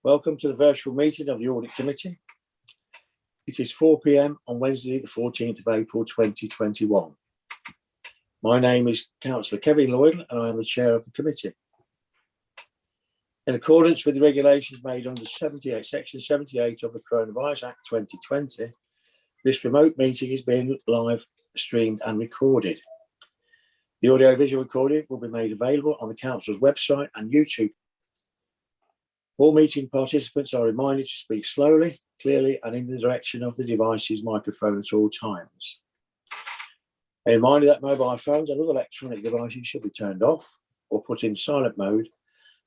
Welcome to the virtual meeting of the Audit Committee. It is 4 p.m. on Wednesday, the 14th of April 2021. My name is Councillor Kevin Lloyd and I am the Chair of the Committee. In accordance with the regulations made under Section 78 of the Coronavirus Act 2020, this remote meeting is being live streamed and recorded. The audio-visual recording will be made available on the Council's website and YouTube. All meeting participants are reminded to speak slowly, clearly, and in the direction of the device's microphone at all times. A reminder that mobile phones and other electronic devices should be turned off or put in silent mode,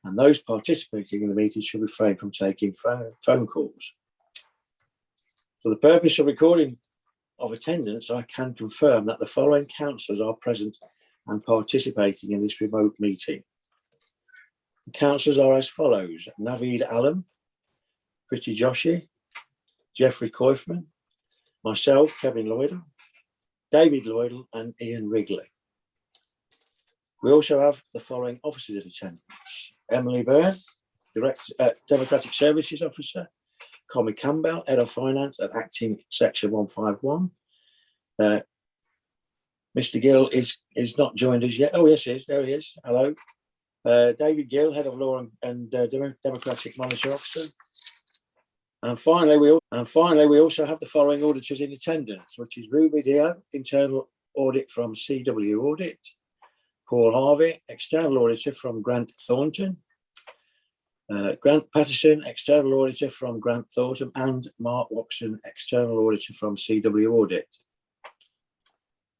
and those participating in the meeting should refrain from taking phone calls. For the purpose of recording of attendance, I can confirm that the following councillors are present and participating in this remote meeting. The councillors are as follows: Naveed Alam, Priti Joshi, Geoffrey Coifman, myself, Kevin Lloyd, David Lloyd and Ian Wrigley. We also have the following officers in attendance: Emily Byrne, Democratic Services Officer, Connie Campbell, Head of Finance and Acting Section 151. Mr. Gill is not joined us yet. Oh, yes, he is. There he is. Hello. David Gill, Head of Law and Democratic Monitor Officer. And finally, we also have the following auditors in attendance, which is Ruby Dio, Internal Audit from CW Audit, Paul Harvey, External Auditor from Grant Thornton, Grant Patterson, External Auditor from Grant Thornton, and Mark Watson, External Auditor from CW Audit.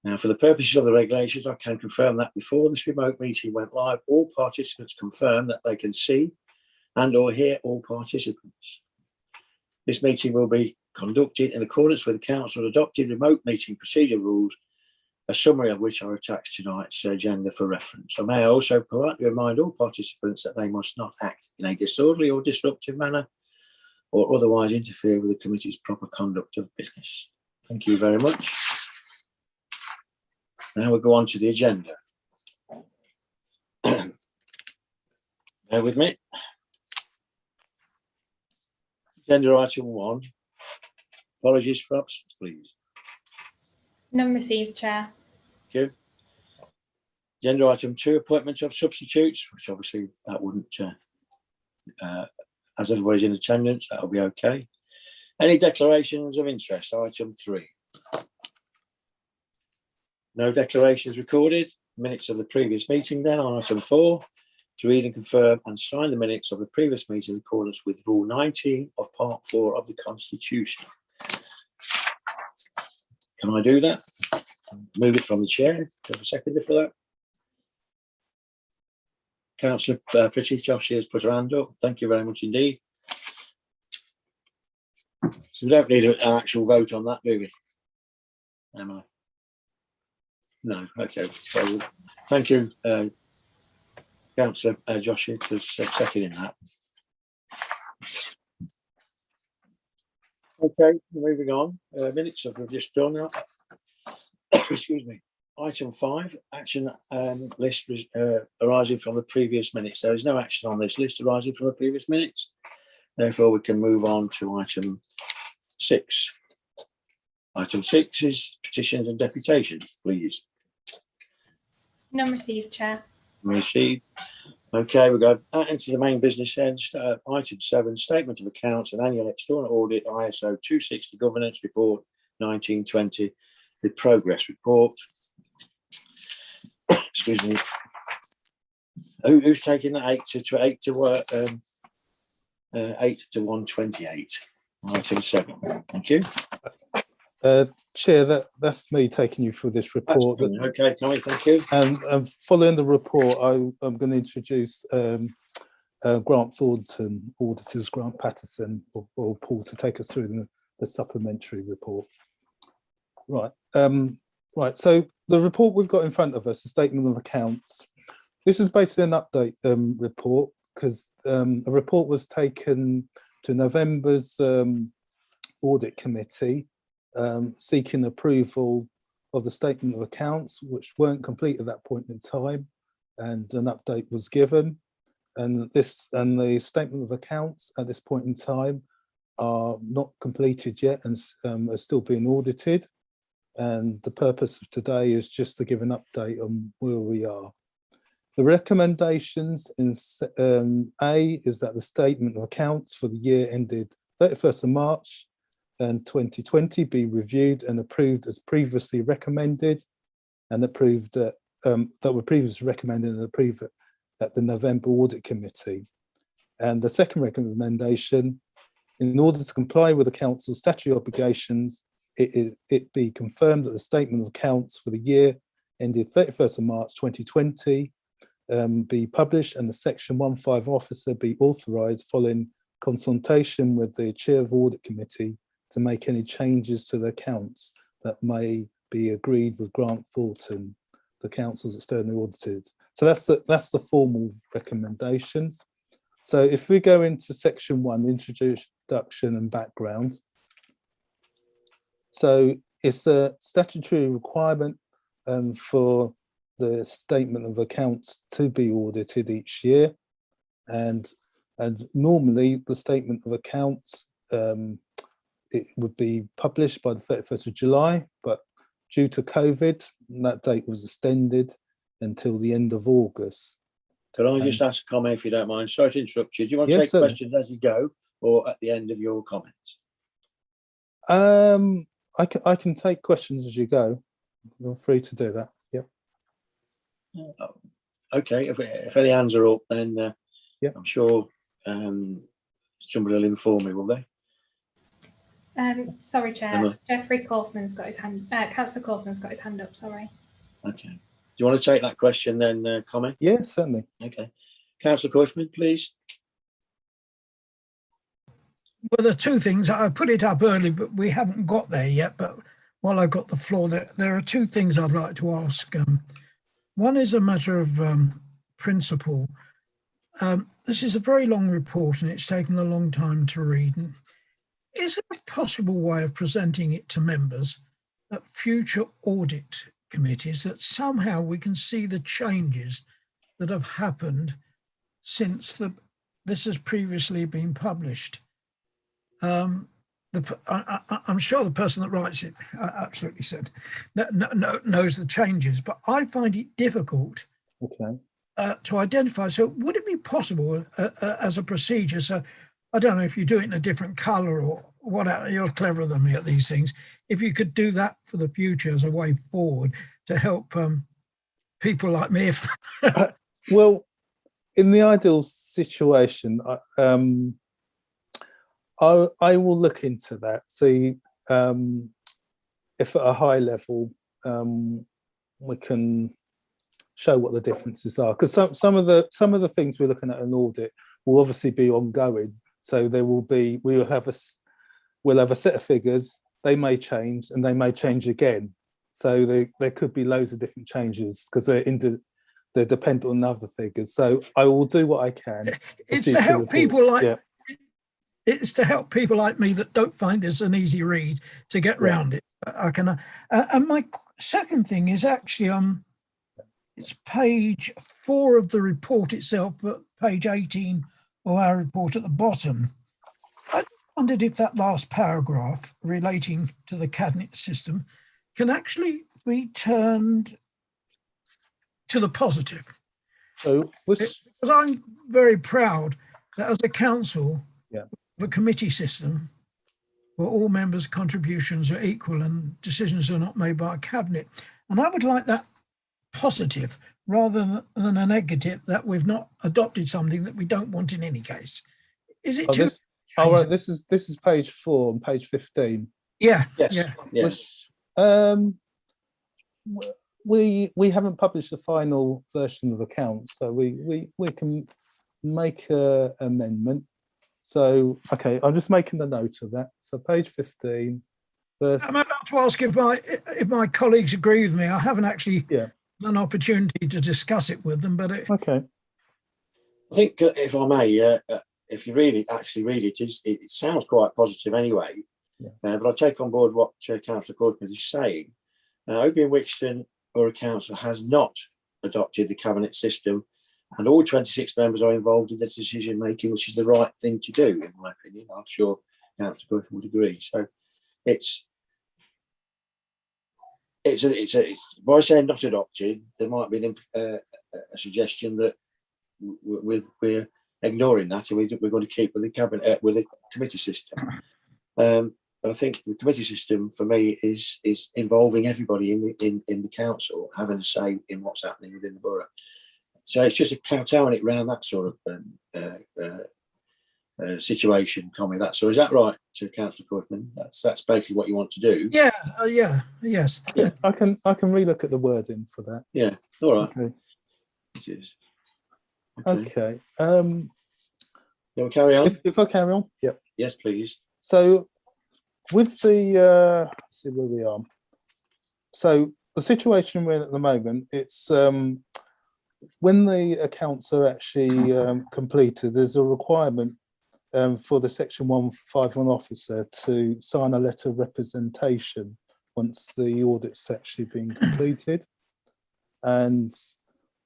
Now, for the purposes of the regulations, I can confirm that before this remote meeting went live, all participants confirmed that they can see and or hear all participants. This meeting will be conducted in accordance with the Council's adopted remote meeting procedure rules, a summary of which are attached to tonight's agenda for reference. I may also politely remind all participants that they must not act in a disorderly or disruptive manner or otherwise interfere with the committee's proper conduct of business. Thank you very much. Now we'll go on to the agenda. Bear with me. Agenda item 1. Apologies for absence, please. None received, Chair. Thank you. Agenda item 2, appointment of substitutes, which obviously that wouldn't, as everybody's in attendance, that'll be okay. Any declarations of interest, item 3. No declarations recorded. Minutes of the previous meeting then on item 4. To read and confirm and sign the minutes of the previous meeting in accordance with Rule 19 of Part 4 of the Constitution. Can I do that? Move it from the chair. Do you have a seconder for that? Councillor Priti Joshi has put her hand up. Thank you very much indeed. So we don't need an actual vote on that, do we? Am I? No, okay. So, thank you, Councillor Joshi, for seconding that. Okay, moving on. Minutes that we've just done. Excuse me. Item 5, action list arising from the previous minutes. There is no action on this list arising from the previous minutes. Therefore, we can move on to item 6. Item 6 is petitions and deputations, please. None received, Chair. Received. Okay, we go into the main business end. Item 7, statement of accounts and annual external audit, ISO 260 governance report 1920, the progress report. Excuse me. Who's taking that 8 to 128? Item 7. Thank you. Chair, that's me taking you through this report. Okay, Tommy, thank you. And following the report, I'm going to introduce Grant Thornton, auditors Grant Patterson or Paul, to take us through the supplementary report. Right. Right. So the report we've got in front of us, the statement of accounts. This is basically an update report because a report was taken to November's audit committee, seeking approval of the statement of accounts, which weren't complete at that point in time, and an update was given. and the statement of accounts at this point in time are not completed yet and are still being audited. And the purpose of today is just to give an update on where we are. The recommendations in A is that the statement of accounts for the year ended 31st of March 2020 be reviewed and approved as previously recommended, and approved that were previously recommended and approved at the November Audit Committee. And the second recommendation, in order to comply with the Council's statutory obligations, it be confirmed that the statement of accounts for the year ended 31st of March 2020 be published, and the Section 15 officer be authorised, following consultation with the Chair of Audit Committee, to make any changes to the accounts that may be agreed with Grant Thornton, the Council's external audited. So that's the formal recommendations. So if we go into Section 1, introduction and background. So it's a statutory requirement for the statement of accounts to be audited each year, and normally the statement of accounts it would be published by the 31st of July, but due to COVID, that date was extended until the end of August. Can I just ask a comment, if you don't mind? Sorry to interrupt you. Do you want to Yes, take certainly. questions as you go, or at the end of your comments? I can take questions as you go. You're free to do that. Yep. Okay, if any hands are up, then Yep. I'm sure somebody will inform me, will they? Sorry, Chair. Emily? Jeffrey Kaufman's got his hand. Councillor Kaufman's got his hand up. Sorry. Okay. Do you want to take that question then, comment? Yes, certainly. Okay. Councillor Kaufman, please. Well, there are two things. I put it up early, but we haven't got there yet. But while I've got the floor, there are two things I'd like to ask. One is a matter of principle. This is a very long report and it's taken a long time to read. And is there a possible way of presenting it to members at future audit committees, that somehow we can see the changes that have happened since this has previously been published? I'm sure the person that writes it absolutely said knows the changes, but I find it difficult to identify. So would it be possible as a procedure? So I don't know if you do it in a different colour or whatever, you're cleverer than me at these things. If you could do that for the future as a way forward to help people like me. Well, in the ideal situation, I will look into that, see if at a high level we can show what the differences are, because some of the things we're looking at in audit will obviously be ongoing. So we'll have a set of figures. They may change and they may change again. So there could be loads of different changes because they're dependent on other figures. So I will do what I can. It's to help people like. Yeah. It's to help people like me that don't find this an easy read to get round it. I can, and my second thing is actually it's page 4 of the report itself, but page 18 of our report at the bottom. I wondered if that last paragraph relating to the cabinet system can actually be turned to the positive. So because I'm very proud that as a council, the committee system where all members' contributions are equal and decisions are not made by a cabinet. And I would like that positive rather than a negative, that we've not adopted something that we don't want in any case. Is it too? Right, this is page 4 and page 15. Yeah, yes. yeah. Which, we haven't published the final version of the account, so we can make an amendment. So, okay, I'm just making a note of that. So page 15. I'm about to ask if my colleagues agree with me. I haven't actually had an opportunity to discuss it with them, but okay. I think, if I may, if you actually read it, it sounds quite positive anyway. But I take on board what Councillor Courtney is saying. Opium Wixton Borough Council has not adopted the cabinet system and all 26 members are involved in the decision making, which is the right thing to do, in my opinion. I'm sure Councillor Griffin would agree. So it's by saying not adopted, there might be a suggestion that we're ignoring that, and we're going to keep with the cabinet with the committee system. But I think the committee system for me is involving everybody in the council, having a say in what's happening within the borough. So it's just a kowtowing it around that sort of situation, Tommy. So is that right, to Councillor Courtman? That's basically what you want to do. Yeah, yes. Yeah. I can relook at the wording for that. Yeah. All right. Okay. Cheers. Okay. You want to carry on? If I carry on, yep. Yes, please. So with the let's see where we are. So the situation we're in at the moment, it's when the accounts are actually completed, there's a requirement for the Section 151 officer to sign a letter of representation once the audit's actually been completed. And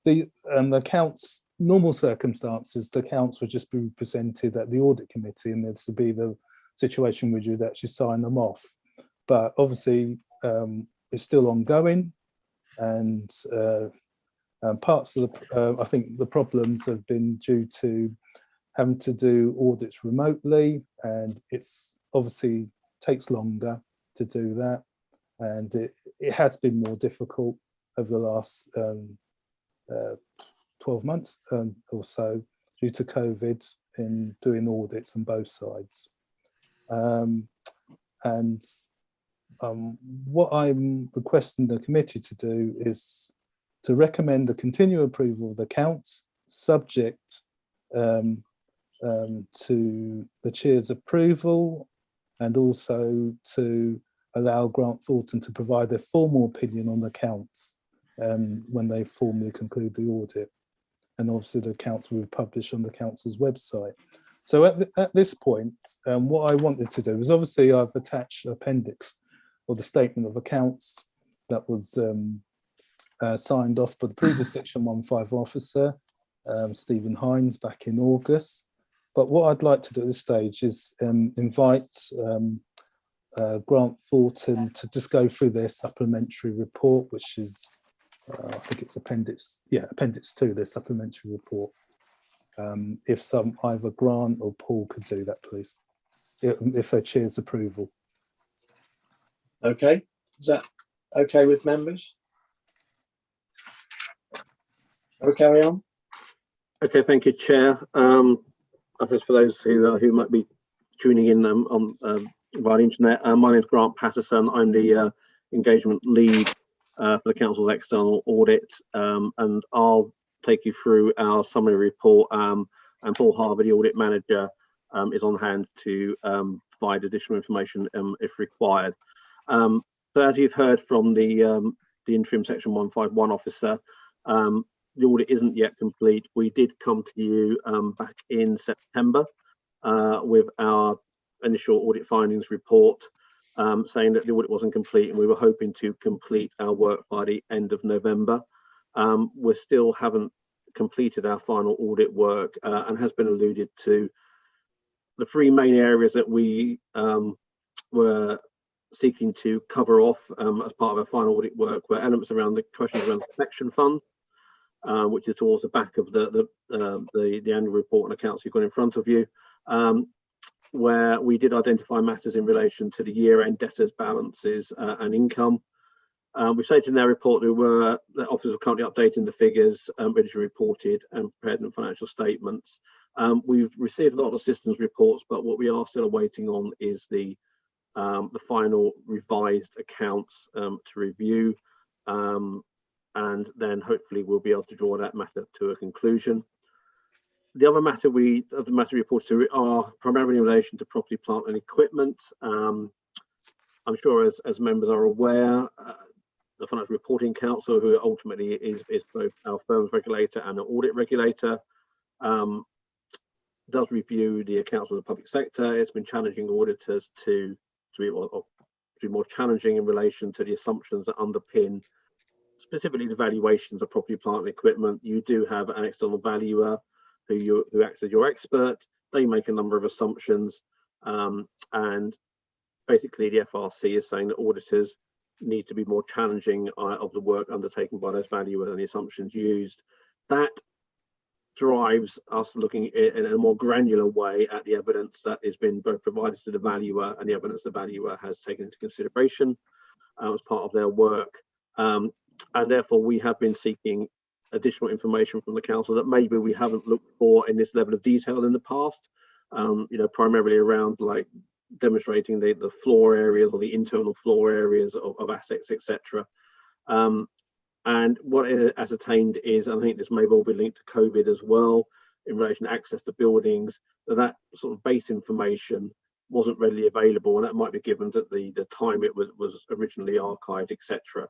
the accounts, normal circumstances, the accounts would just be presented at the audit committee, and this would be the situation where you'd actually sign them off. But obviously it's still ongoing, and parts of the I think the problems have been due to having to do audits remotely, and it's obviously takes longer to do that, and it has been more difficult over the last 12 months or so due to COVID in doing audits on both sides. What I'm requesting the committee to do is to recommend the continued approval of the accounts, subject to the chair's approval, and also to allow Grant Thornton to provide their formal opinion on the accounts when they formally conclude the audit. And obviously the accounts will be published on the council's website. So at this point, what I wanted to do is, obviously I've attached an appendix or the statement of accounts that was signed off by the previous Section 151 officer, Stephen Hines, back in August. But what I'd like to do at this stage is invite Grant Thornton to just go through their supplementary report, which is, I think it's appendix 2, their supplementary report. If either Grant or Paul could do that, please, if their chair's approval. Okay, is that okay with members? Shall we carry on? Okay, thank you, Chair. I guess for those who might be tuning in on via the internet, my name is Grant Patterson. I'm the engagement lead for the council's external audit, and I'll take you through our summary report. And Paul Harvey, the audit manager, is on hand to provide additional information if required. So as you've heard from the interim Section 151 officer, the audit isn't yet complete. We did come to you back in September with our initial audit findings report, saying that the audit wasn't complete, and we were hoping to complete our work by the end of November. We still haven't completed our final audit work, and has been alluded to. The three main areas that we were seeking to cover off as part of our final audit work were elements around the questions around the protection fund, which is towards the back of the annual report and accounts you've got in front of you, where we did identify matters in relation to the year-end debtors balances and income. We stated in our report that officers are currently updating the figures originally reported and prepared in financial statements. We've received a lot of systems reports, but what we are still awaiting on is the final revised accounts to review, and then hopefully we'll be able to draw that matter to a conclusion. The other matter reports to are primarily in relation to property, plant and equipment. I'm sure as members are aware, the Financial Reporting Council, who ultimately is both our firm's regulator and an audit regulator, does review the accounts of the public sector. It's been challenging auditors to be more challenging in relation to the assumptions that underpin specifically the valuations of property, plant and equipment, you do have an external valuer who acts as your expert. They make a number of assumptions, and basically the FRC is saying that auditors need to be more challenging of the work undertaken by those valuers and the assumptions used. That drives us looking in a more granular way at the evidence that has been both provided to the valuer and the evidence the valuer has taken into consideration as part of their work. And therefore we have been seeking additional information from the council that maybe we haven't looked for in this level of detail in the past, you know, primarily around like demonstrating the floor areas or the internal floor areas of assets, etc. And what it ascertained is, and I think this may well be linked to COVID as well, in relation to access to buildings, that sort of base information wasn't readily available, and that might be given at the time it was originally archived, etc.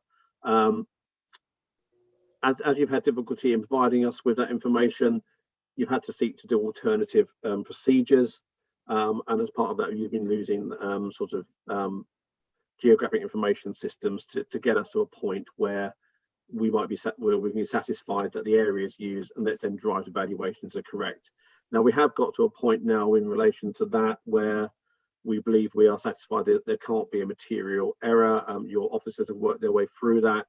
As you've had difficulty in providing us with that information, you've had to seek to do alternative procedures, and as part of that, you've been losing geographic information systems to get us to a point where we might be satisfied that the areas used and that then drive evaluations are correct. Now we have got to a point now in relation to that where we believe we are satisfied that there can't be a material error. Your officers have worked their way through that.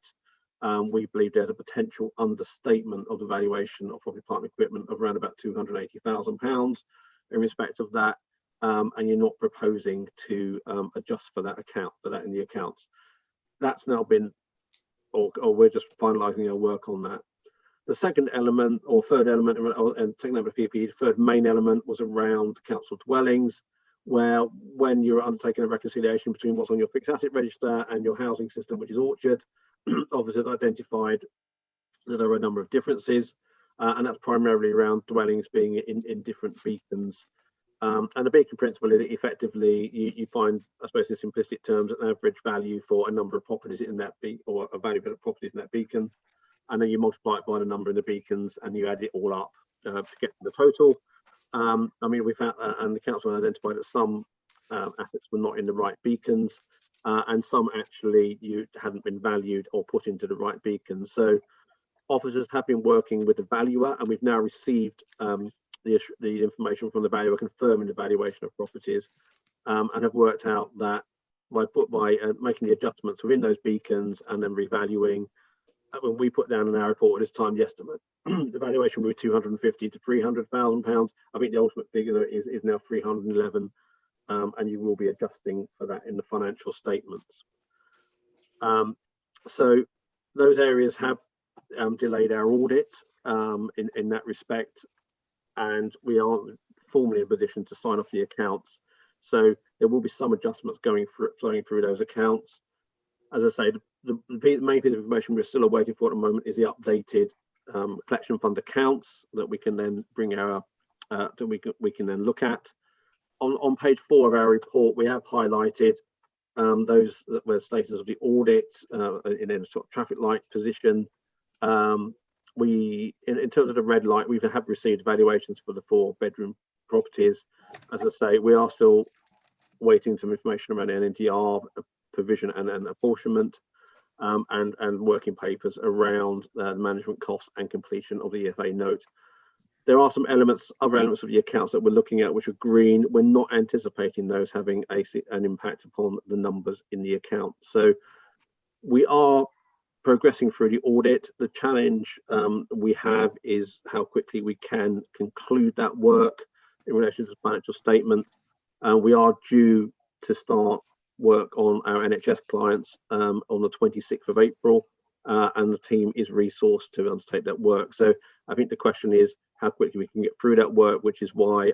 We believe there's a potential understatement of the valuation of property, plant and equipment of around about £280,000 in respect of that, and you're not proposing to adjust for that in the accounts. That's now been, or we're just finalising our work on that. The second element, or third element, and taking over PP, the third main element was around council dwellings, where when you're undertaking a reconciliation between what's on your fixed asset register and your housing system, which is Orchard, officers identified that there are a number of differences, and that's primarily around dwellings being in different beacons. And the beacon principle is that effectively you find, I suppose in simplistic terms, an average value for a number of properties in that or a value of properties in that beacon, and then you multiply it by the number of the beacons and you add it all up to get to the total. I mean, we found, and the council identified that some assets were not in the right beacons, and some actually you hadn't been valued or put into the right beacons. So officers have been working with the valuer, and we've now received the information from the valuer confirming the valuation of properties, and have worked out that by making the adjustments within those beacons and then revaluing, when we put down in our report at this time the estimate, the valuation will be £250,000 to £300,000. I think the ultimate figure is now 311, and you will be adjusting for that in the financial statements. So those areas have delayed our audit in that respect, and we aren't formally in a position to sign off the accounts. So there will be some adjustments flowing through those accounts. As I say, the main piece of information we're still awaiting for at the moment is the updated collection fund accounts that we can then bring our we can then look at. On page 4 of our report, we have highlighted those that were status of the audit in a sort of traffic light position. In terms of the red light, we have received evaluations for the 4-bedroom properties. As I say, we are still waiting some information around NNDR provision and apportionment, and working papers around the management costs and completion of the EFA note. There are some other elements of the accounts that we're looking at which are green. We're not anticipating those having an impact upon the numbers in the account. So we are progressing through the audit. The challenge we have is how quickly we can conclude that work in relation to the financial statement. We are due to start work on our NHS clients on the 26th of April, and the team is resourced to undertake that work. So I think the question is how quickly we can get through that work, which is why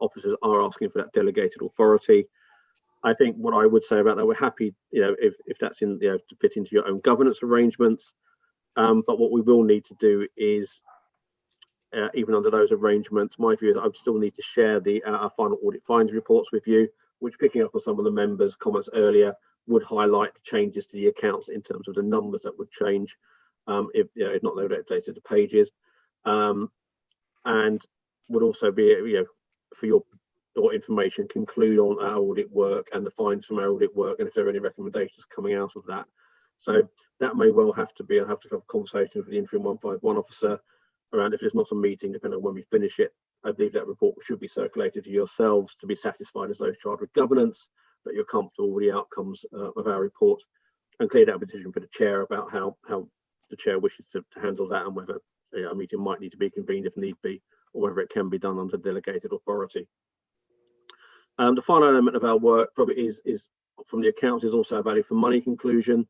officers are asking for that delegated authority. I think what I would say about that, we're happy, if that's to fit into your own governance arrangements. But what we will need to do is, even under those arrangements, my view is I still need to share our final audit findings reports with you, which, picking up on some of the members' comments earlier, would highlight the changes to the accounts in terms of the numbers that would change if not they're updated to pages, and would also be for your information, conclude on our audit work and the findings from our audit work, and if there are any recommendations coming out of that. So that may well have to be, I have to have conversations with the interim 151 officer around if it's not a meeting, depending on when we finish it. I believe that report should be circulated to yourselves to be satisfied as those charged with governance, that you're comfortable with the outcomes of our report, and clear that petition for the chair about how the chair wishes to handle that, and whether a meeting might need to be convened if need be, or whether it can be done under delegated authority. The final element of our work probably is from the accounts is also a value for money conclusion.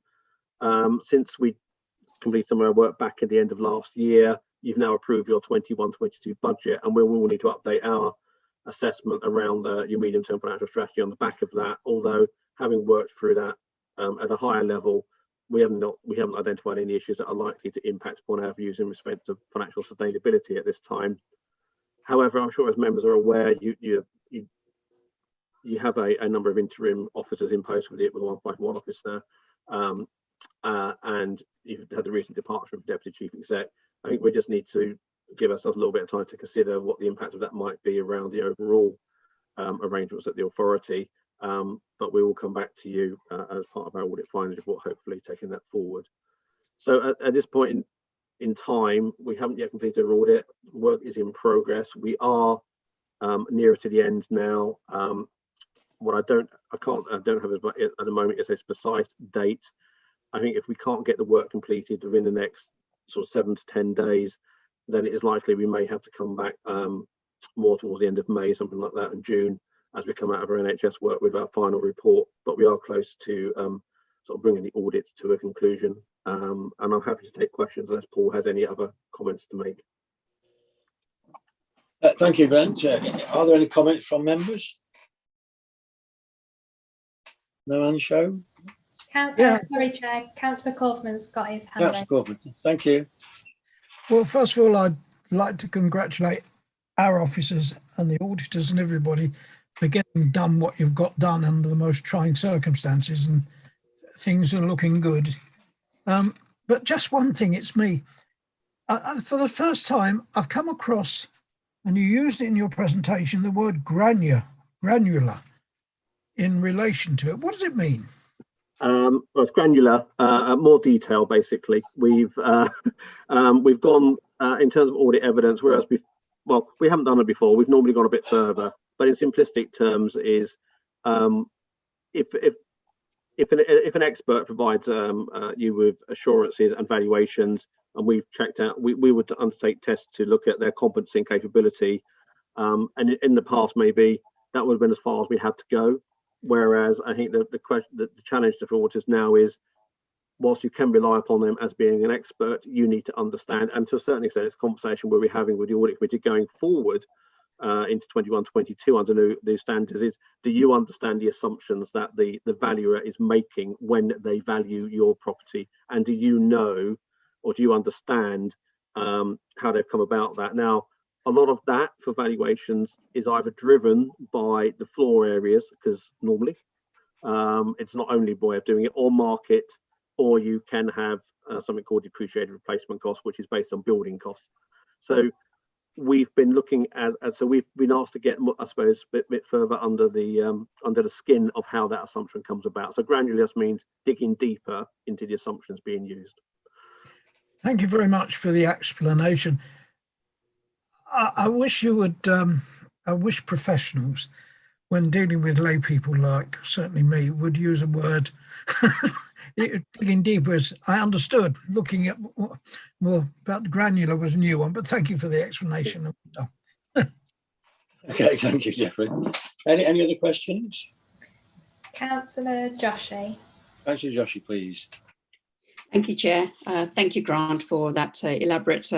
Since we completed some of our work back at the end of last year, you've now approved your 21-22 budget, and we will need to update our assessment around your medium-term financial strategy on the back of that. Although having worked through that at a higher level, we haven't identified any issues that are likely to impact upon our views in respect of financial sustainability at this time. However, I'm sure as members are aware, you have a number of interim officers in post with the 151 officer, and you've had the recent departure of Deputy Chief Exec. I think we just need to give ourselves a little bit of time to consider what the impact of that might be around the overall arrangements at the authority. But we will come back to you as part of our audit findings report, hopefully taking that forward. So at this point in time, we haven't yet completed our audit. Work is in progress. We are nearer to the end now. What I don't have as much at the moment is a precise date. I think if we can't get the work completed within the next sort of 7 to 10 days, then it is likely we may have to come back more towards the end of May, something like that, in June, as we come out of our NHS work with our final report. But we are close to sort of bringing the audit to a conclusion. And I'm happy to take questions unless Paul has any other comments to make. Thank you, Brent. Are there any comments from members? No hand shown? Sorry, Chair. Councillor Kaufman's got his hand Councillor raised. Corbett, thank you. Well, first of all, I'd like to congratulate our officers and the auditors and everybody for getting done what you've got done under the most trying circumstances, and things are looking good. But just one thing, it's me. For the first time, I've come across, and you used it in your presentation, the word granular in relation to it. What does it mean? Well, it's granular, more detail. Basically, we've gone in terms of audit evidence, whereas we haven't done it before. We've normally gone a bit further, but in simplistic terms, is if an expert provides you with assurances and valuations, and we've checked out, we would undertake tests to look at their competency and capability, and in the past maybe that would have been as far as we had to go. Whereas I think the challenge to auditors now is, whilst you can rely upon them as being an expert, you need to understand, and to a certain extent, it's a conversation we'll be having with the audit committee going forward into 21-22 under new standards, is do you understand the assumptions that the valuer is making when they value your property, and do you know, or do you understand how they've come about that? Now, a lot of that for valuations is either driven by the floor areas, because normally it's not only a way of doing it, or market, or you can have something called depreciated replacement cost, which is based on building costs. So we've been looking so we've been asked to get, I suppose, a bit further under the skin of how that assumption comes about. So granular just means digging deeper into the assumptions being used. Thank you very much for the explanation. I wish you would, I wish professionals, when dealing with lay people like certainly me, would use a word digging deeper. As I understood, looking at more about the granular was a new one, but thank you for the explanation. Okay, thank you, Jeffrey. Any other questions? Councillor Joshi. Councillor Joshi, please. Thank you, Chair. Thank you, Grant, for that elaborate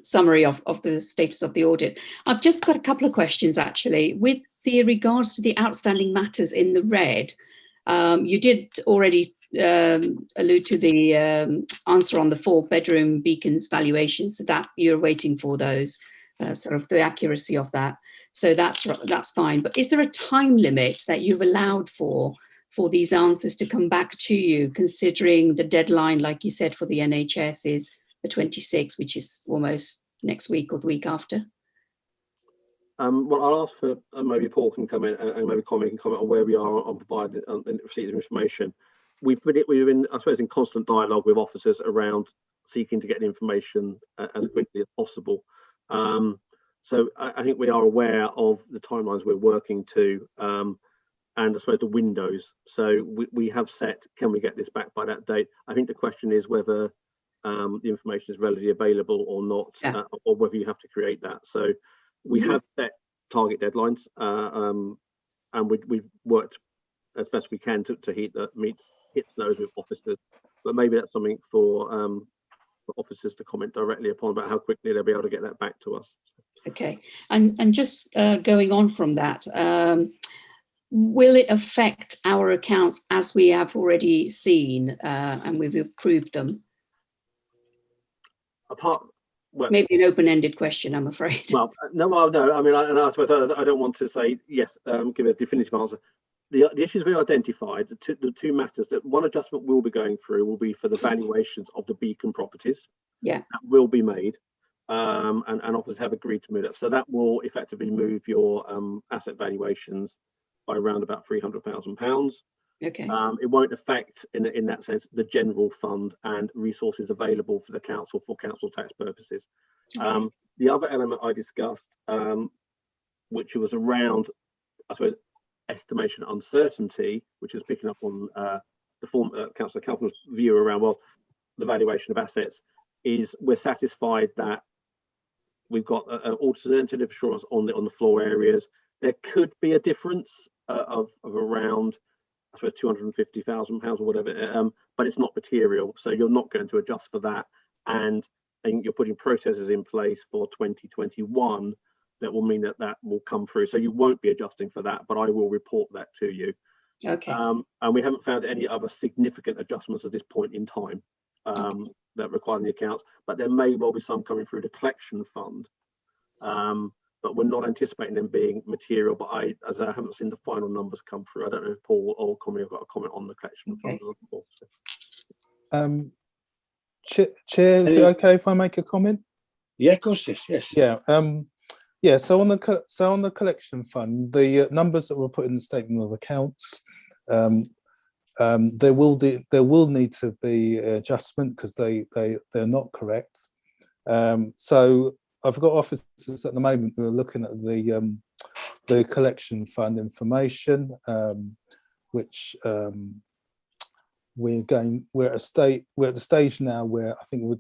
summary of the status of the audit. I've just got a couple of questions, actually. With regards to the outstanding matters in the red, you did already allude to the answer on the 4-bedroom beacons valuations, so that you're waiting for those, sort of the accuracy of that. So that's fine. But is there a time limit that you've allowed for these answers to come back to you, considering the deadline, like you said, for the NHS is the 26th, which is almost next week or the week after? Well, I'll ask for maybe Paul can come in and maybe comment on where we are on providing the receipt of information. we've been, I suppose, in constant dialogue with officers around seeking to get the information as quickly as possible. So I think we are aware of the timelines we're working to, and I suppose the windows. So we have set, can we get this back by that date? I think the question is whether the information is readily available or not, or whether you have to create that. So we have set target deadlines, and we've worked as best we can to hit those with officers. But maybe that's something for officers to comment directly upon about how quickly they'll be able to get that back to us. Okay, and just going on from that, will it affect our accounts as we have already seen and we've approved them? Well, maybe an open-ended question, I'm afraid. Well, no. I mean, I suppose I don't want to say yes, give a definitive answer. The issues we identified, the two matters, that one adjustment we'll be going through will be for the valuations of the beacon properties. Yeah, that will be made, and officers have agreed to move that. So that will effectively move your asset valuations by around about £300,000. Okay. It won't affect, in that sense, the general fund and resources available for the council for council tax purposes. Okay. The other element I discussed, which was around, I suppose, estimation uncertainty, which is picking up on the former Councillor Calvin's view around, well, the valuation of assets, is we're satisfied that we've got an alternative assurance on the floor areas. There could be a difference of around, I suppose, £250,000 or whatever, but it's not material, so you're not going to adjust for that, and you're putting processes in place for 2021 that will mean that will come through. So you won't be adjusting for that, but I will report that to you. Okay. And we haven't found any other significant adjustments at this point in time that require the accounts, but there may well be some coming through the collection fund. But we're not anticipating them being material, but I haven't seen the final numbers come through. I don't know if Paul or Connie have got a comment on the collection fund. Chair, is it okay if I make a comment? Yeah, of course, yes. Yeah. Yeah, so on the collection fund, the numbers that were put in the statement of accounts, there will need to be adjustment because they're not correct. So I've got officers at the moment who are looking at the collection fund information, which we're at the stage now where I think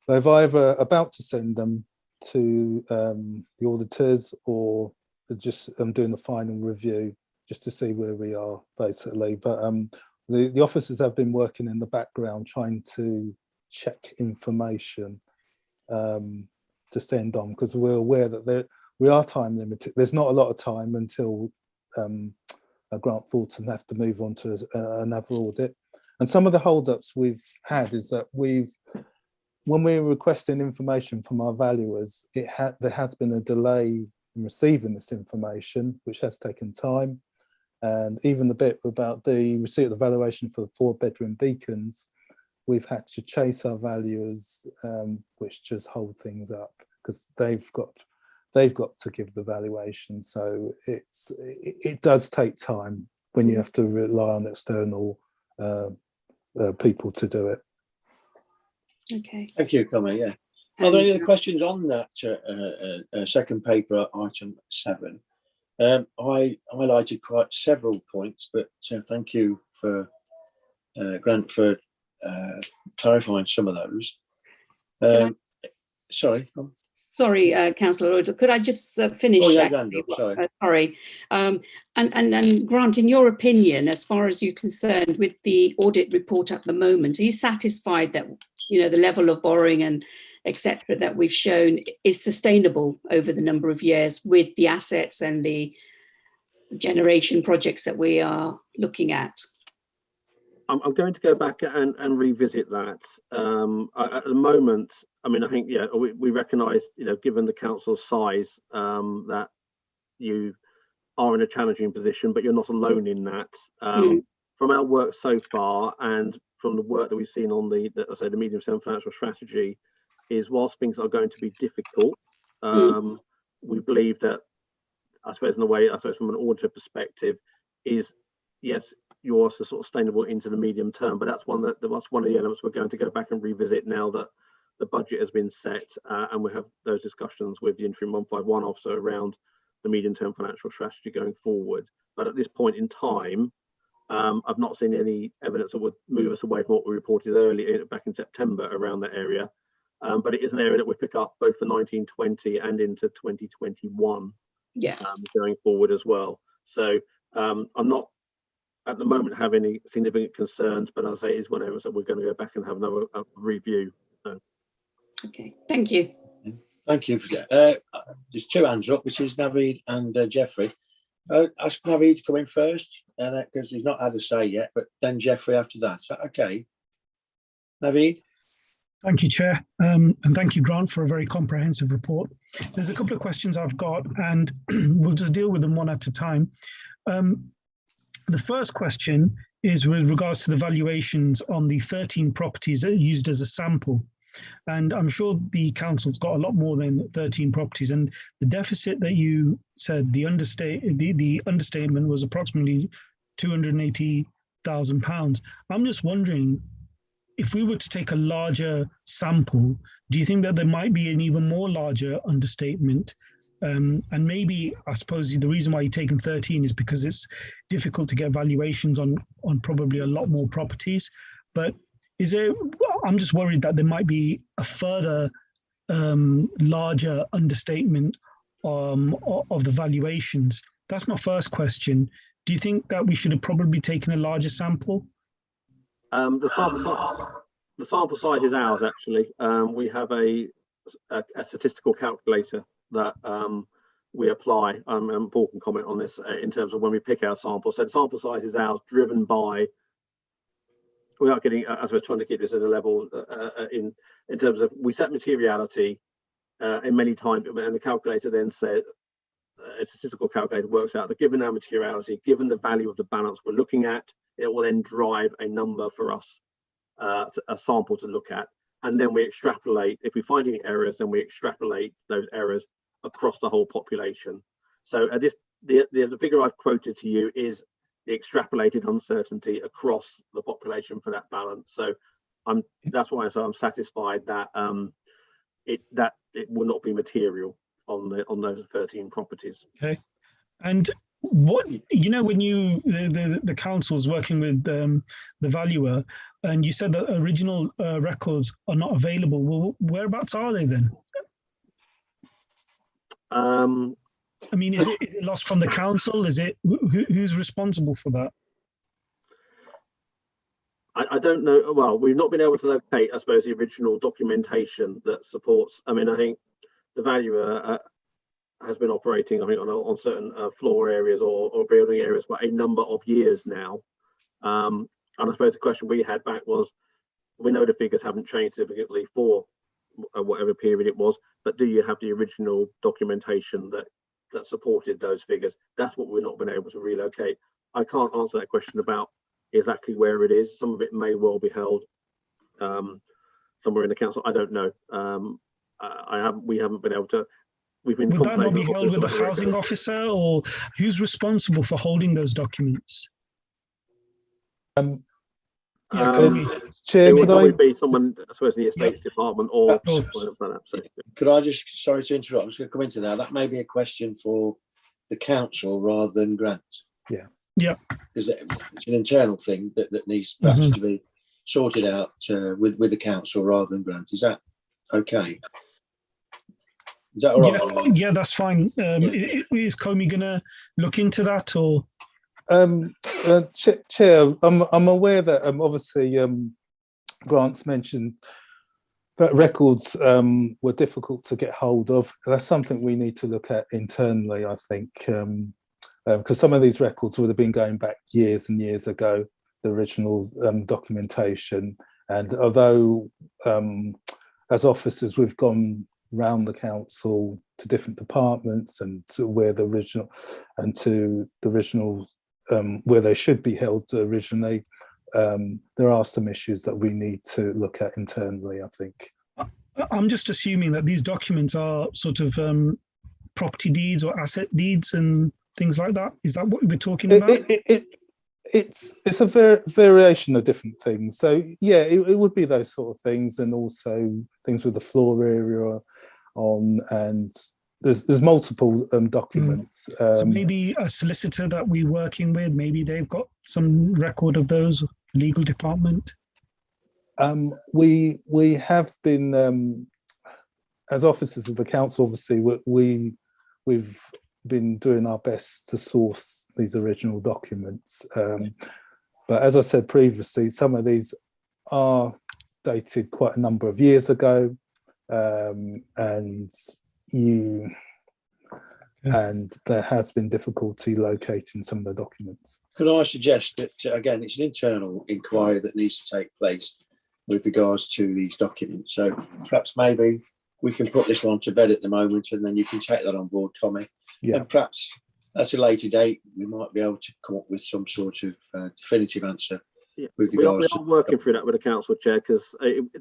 they've either about to send them to the auditors, or just doing the final review just to see where we are, basically. But the officers have been working in the background trying to check information to send on, because we're aware that we are time limited. There's not a lot of time until Grant Thornton have to move on to another audit. And some of the hold-ups we've had is that when we're requesting information from our valuers, there has been a delay in receiving this information, which has taken time. And even the bit about the receipt of the valuation for the 4-bedroom beacons, we've had to chase our valuers, which just hold things up because they've got to give the valuation. So it does take time when you have to rely on external people to do it. Okay. Thank you, Connie. Yeah. Are there any other questions on that second paper, item 7? I highlighted quite several points, but thank you for Grant for clarifying some of those. Sorry, Councillor Lloyd, could I just finish? Oh, yeah, sorry. Sorry. And Grant, in your opinion, as far as you're concerned with the audit report at the moment, are you satisfied that the level of borrowing and etc. that we've shown is sustainable over the number of years with the assets and the generation projects that we are looking at? I'm going to go back and revisit that. At the moment, I mean, I think, yeah, we recognise, given the council's size, that you are in a challenging position, but you're not alone in that. From our work so far, and from the work that we've seen on the medium-term financial strategy, is whilst things are going to be difficult, we believe that, I suppose, in a way, from an auditor perspective, is yes, you're sort of sustainable into the medium term. But that's one of the elements we're going to go back and revisit now that the budget has been set, and we have those discussions with the interim 151 officer around the medium term financial strategy going forward. But at this point in time, I've not seen any evidence that would move us away from what we reported earlier back in September around that area. But it is an area that we pick up both for 1920 and into 2021 going forward as well. So I'm not at the moment have any significant concerns, but as I say, it's one area that we're going to go back and have another review. So. Okay, thank you. Thank you. There's two hands up, which is Naveed and Jeffrey. Ask Naveed to come in first, because he's not had a say yet, but then Jeffrey after that. Is that okay? Naveed? Thank you, Chair, and thank you, Grant, for a very comprehensive report. There's a couple of questions I've got, and we'll just deal with them one at a time. The first question is with regards to the valuations on the 13 properties that are used as a sample. And I'm sure the council's got a lot more than 13 properties, and the deficit that you said, the understatement was approximately £280,000. I'm just wondering, if we were to take a larger sample, do you think that there might be an even more larger understatement? And maybe, I suppose the reason why you're taking 13 is because it's difficult to get valuations on probably a lot more properties. But I'm just worried that there might be a further larger understatement of the valuations. That's my first question. Do you think that we should have probably taken a larger sample? The sample size is ours, actually. We have a statistical calculator that we apply. Paul can comment on this in terms of when we pick our sample. So the sample size is ours, driven by, without getting, as we're trying to keep this at a level in terms of, we set materiality in many times, and the calculator then said, a statistical calculator works out that given our materiality, given the value of the balance we're looking at, it will then drive a number for us, a sample to look at. And then we extrapolate, if we find any errors, then we extrapolate those errors across the whole population. So the figure I've quoted to you is the extrapolated uncertainty across the population for that balance. So that's why I'm satisfied that it will not be material on those 13 properties. Okay. And what, when the council's working with the valuer, and you said that original records are not available, well, whereabouts are they then? I mean, is it lost from the council? Is it who's responsible for that? I don't know. Well, we've not been able to locate, I suppose, the original documentation that supports. I mean, I think the valuer has been operating, I think, on certain floor areas or building areas for a number of years now. And I suppose the question we had back was, we know the figures haven't changed significantly for whatever period it was, but do you have the original documentation that supported those figures? That's what we've not been able to relocate. I can't answer that question about exactly where it is. Some of it may well be held somewhere in the council. I don't know. We haven't been able to. We've been. Would that not be held with the housing officer, or who's responsible for holding those documents? Chair, it would probably be someone, I suppose, in the estates department or something like that. So. Could I just, sorry to interrupt, I'm just going to come into that. That may be a question for the council rather than Grant. Yeah. Yeah. Because it's an internal thing that needs perhaps to be sorted out with the council rather than Grant. Is that okay? Is that all right? Yeah, that's fine. Is Comey going to look into that, or? Chair, I'm aware that obviously Grant's mentioned that records were difficult to get hold of. That's something we need to look at internally, I think, because some of these records would have been going back years and years ago, the original documentation. And although as officers we've gone around the council to different departments and to where the original where they should be held originally, there are some issues that we need to look at internally, I think. I'm just assuming that these documents are sort of property deeds or asset deeds and things like that. Is that what we're talking about? It's a variation of different things. So yeah, it would be those sort of things, and also things with the floor area on, and there's multiple documents. So maybe a solicitor that we're working with, maybe they've got some record of those, legal department. We have been, as officers of the council, obviously we've been doing our best to source these original documents. But as I said previously, some of these are dated quite a number of years ago, and there has been difficulty locating some of the documents. Could I suggest that, again, it's an internal inquiry that needs to take place with regards to these documents. So perhaps maybe we can put this one to bed at the moment, and then you can take that on board, Tommy. Yeah. And perhaps at a later date, we might be able to come up with some sort of definitive answer. Yeah. With We are regards to working through that with the council, Chair, because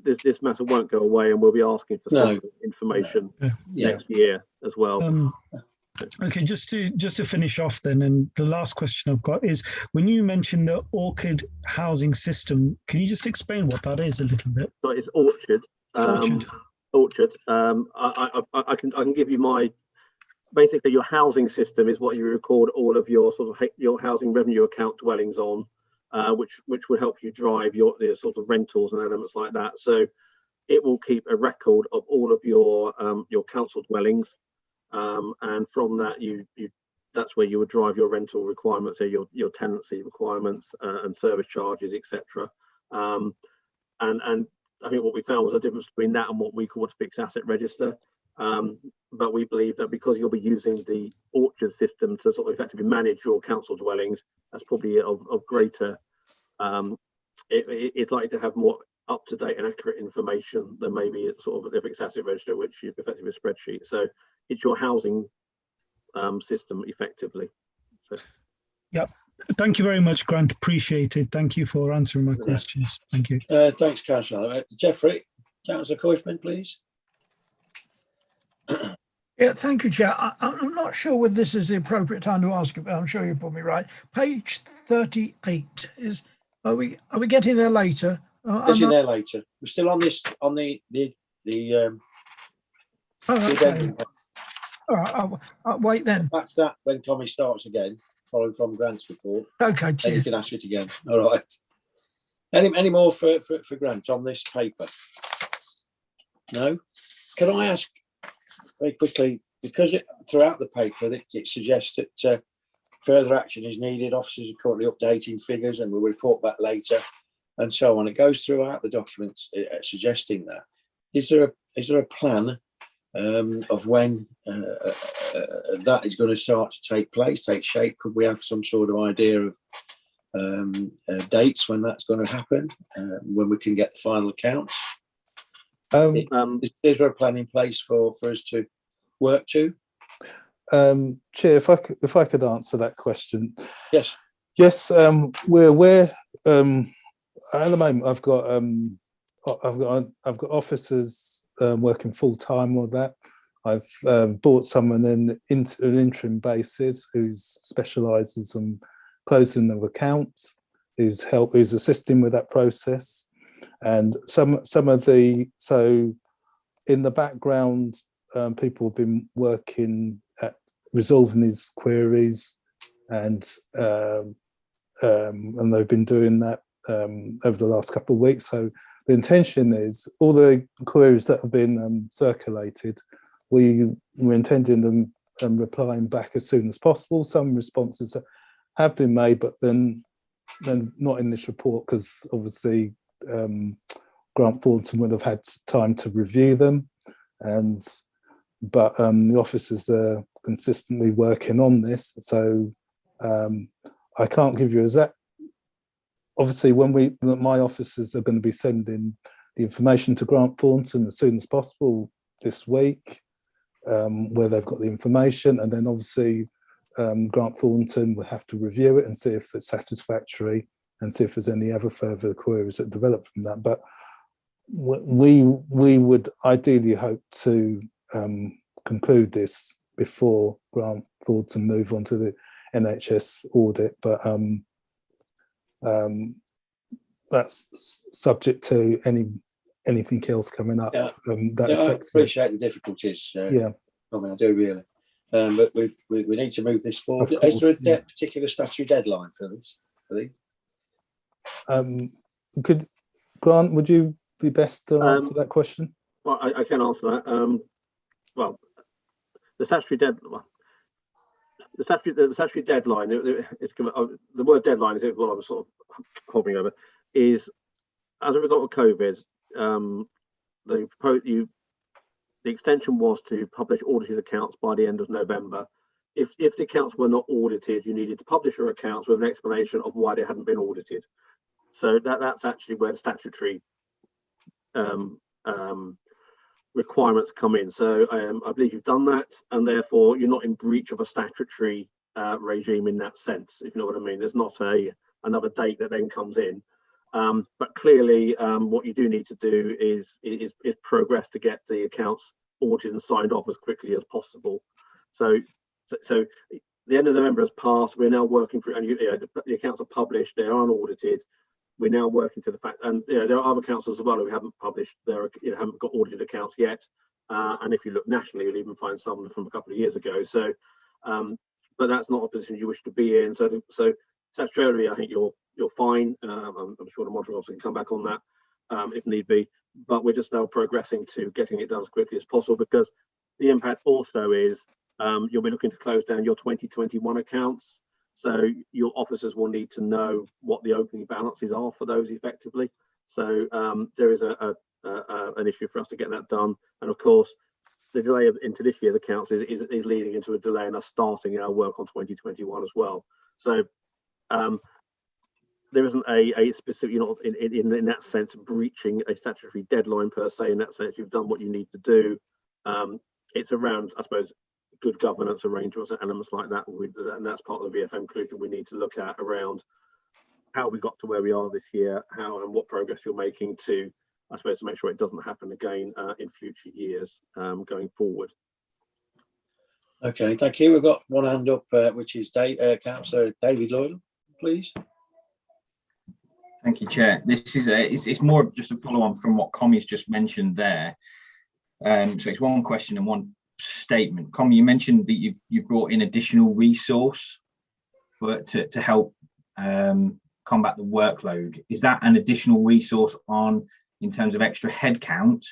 this matter won't go away, and we'll be asking for some information next year as well. Okay, just to finish off then, and the last question I've got is, when you mentioned the Orchid housing system, can you just explain what that is a little bit? So it's Orchard. Orchard. I can give you my. Basically, your housing system is what you record all of your sort of your housing revenue account dwellings on, which would help you drive your sort of rentals and elements like that. So it will keep a record of all of your council dwellings, and from that that's where you would drive your rental requirements, or your tenancy requirements, and service charges, etc. And I think what we found was a difference between that and what we call a fixed asset register. But we believe that because you'll be using the Orchard system to sort of effectively manage your council dwellings, that's probably of greater, it's likely to have more up-to-date and accurate information than maybe it's sort of a fixed asset register, which is effectively a spreadsheet. So it's your housing system effectively. So. Yep. Thank you very much, Grant. Appreciate it. Thank you for answering my questions. Thank you. thanks, Councillor. Jeffrey, Councillor Coifman, please. Yeah, thank you, Chair. I'm not sure whether this is the appropriate time to ask it, but I'm sure you put me right. Page 38 is. Are we getting there later? Getting there later. We're still on this okay. All right, I'll wait then. Back to that when Tommy starts again, following from Grant's report. Okay, Then you cheers. can ask it again. All right. Any more for Grant on this paper? No? Can I ask very quickly, because throughout the paper it suggests that further action is needed, officers are currently updating figures and will report back later, and so on. It goes throughout the documents suggesting that. Is there a plan of when that is going to start to take place, take shape? Could we have some sort of idea of dates when that's going to happen, when we can get the final accounts? Is there a plan in place for us to work to? Chair, if I could answer that question. Yes. Yes, we're aware. At the moment, I've got officers working full time on that. I've brought someone in an interim basis who specialises in closing of accounts, who's assisting with that process, and some of the in the background, people have been working at resolving these queries, and they've been doing that over the last couple of weeks. So the intention is all the queries that have been circulated, we're intending them replying back as soon as possible. Some responses have been made, but then not in this report, because obviously Grant Thornton would have had time to review them, but the officers are consistently working on this. So I can't give you exact. Obviously, my officers are going to be sending the information to Grant Thornton as soon as possible this week, where they've got the information, and then obviously Grant Thornton will have to review it and see if it's satisfactory, and see if there's any other further queries that develop from that. But we would ideally hope to conclude this before Grant Thornton move on to the NHS audit. But That's subject to anything else coming up Yeah. that Yeah, I affects it. appreciate the difficulties. Yeah, I mean, I do really. But we need to move this forward. Of Is there a course, yeah. particular statutory deadline for this? Could Grant, would you be best to answer that question? Well, I can answer that. Well, the statutory deadline. The statutory deadline. The word deadline is what I was sort of hovering over. Is as a result of COVID, the extension was to publish audited accounts by the end of November. If the accounts were not audited, you needed to publish your accounts with an explanation of why they hadn't been audited. So that's actually where the statutory requirements come in. So I believe you've done that, and therefore you're not in breach of a statutory regime in that sense, if you know what I mean. There's not another date that then comes in. But clearly, what you do need to do is progress to get the accounts audited and signed off as quickly as possible. So the end of November has passed. We're now working through, and the accounts are published. They are unaudited. We're now working to the fact, and there are other accounts as well who haven't published their, haven't got audited accounts yet. And if you look nationally, you'll even find some from a couple of years ago. So, but that's not a position you wish to be in. So statutorily, I think you're fine. I'm sure the moderator also can come back on that if need be. But we're just now progressing to getting it done as quickly as possible, because the impact also is you'll be looking to close down your 2021 accounts. So your officers will need to know what the opening balances are for those effectively. So there is an issue for us to get that done. And of course, the delay into this year's accounts is leading into a delay in us starting our work on 2021 as well. So there isn't a specific, in that sense, breaching a statutory deadline per se. In that sense, you've done what you need to do. It's around, I suppose, good governance arrangements and elements like that, and that's part of the VFM inclusion we need to look at around how we got to where we are this year, how and what progress you're making to, I suppose, to make sure it doesn't happen again in future years going forward. Okay, thank you. We've got one hand up, which is Councillor David Loyal, please. Thank you, Chair. This is it's more of just a follow on from what Commie's just mentioned there. So it's one question and one statement. Commie, you mentioned that you've brought in additional resource to help combat the workload. Is that an additional resource in terms of extra headcount,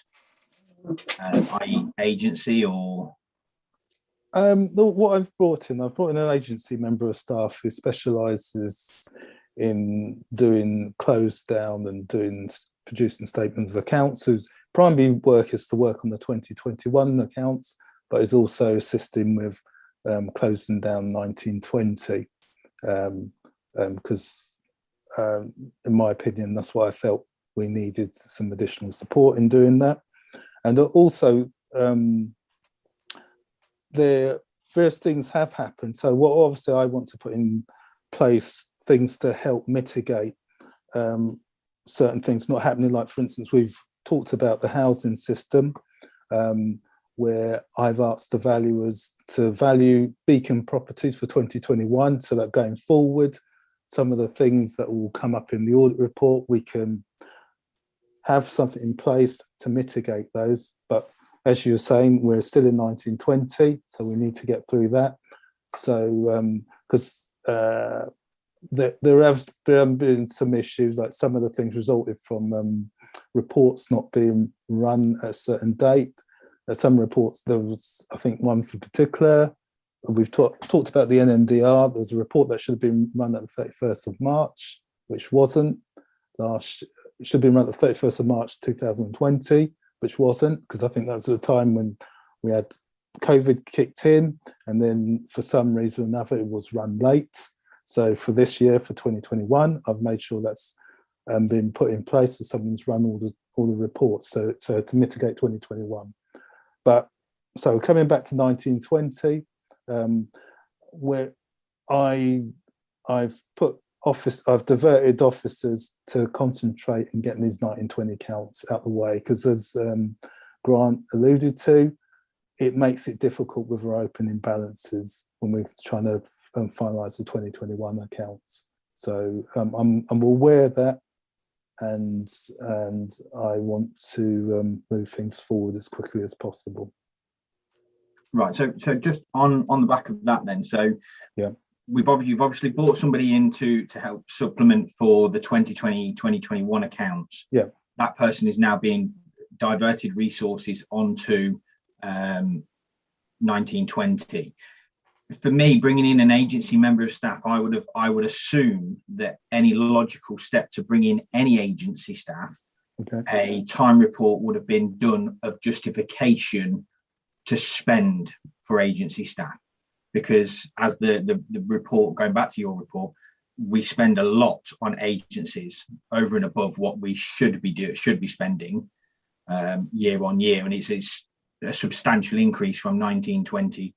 i.e. agency, or? What I've brought in an agency member of staff who specialises in doing close down and producing statements of accounts, whose primary work is to work on the 2021 accounts, but is also assisting with closing down 1920, because in my opinion, that's why I felt we needed some additional support in doing that. And also, the first things have happened. So what obviously I want to put in place things to help mitigate certain things not happening. Like, for instance, we've talked about the housing system, where I've asked the valuers to value Beacon properties for 2021, so that going forward, some of the things that will come up in the audit report, we can have something in place to mitigate those. But as you were saying, we're still in 1920, so we need to get through that. So, because there have been some issues, like some of the things resulted from reports not being run at a certain date. Some reports, there was, I think, one for particular. We've talked about the NNDR. There was a report that should have been run at the 31st of March, which wasn't. It should have been run at the 31st of March 2020, which wasn't, because I think that was at the time when we had COVID kicked in, and then for some reason or another it was run late. So for this year, for 2021, I've made sure that's been put in place, so someone's run all the reports, so to mitigate 2021. But so coming back to 1920, where I've diverted officers to concentrate and getting these 1920 counts out the way, because as Grant alluded to, it makes it difficult with our opening balances when we're trying to finalise the 2021 accounts. So I'm aware of that, and I want to move things forward as quickly as possible. Right. So just on the back of that, then. So yeah, you've obviously brought somebody in to help supplement for the 2020-2021 accounts. Yeah. That person is now being diverted resources onto 1920. For me, bringing in an agency member of staff, I would assume that any logical step to bring in any agency staff, okay, a time report would have been done of justification to spend for agency staff, because as the report, going back to your report, we spend a lot on agencies over and above what we should be spending year on year, and it's a substantial increase from 1920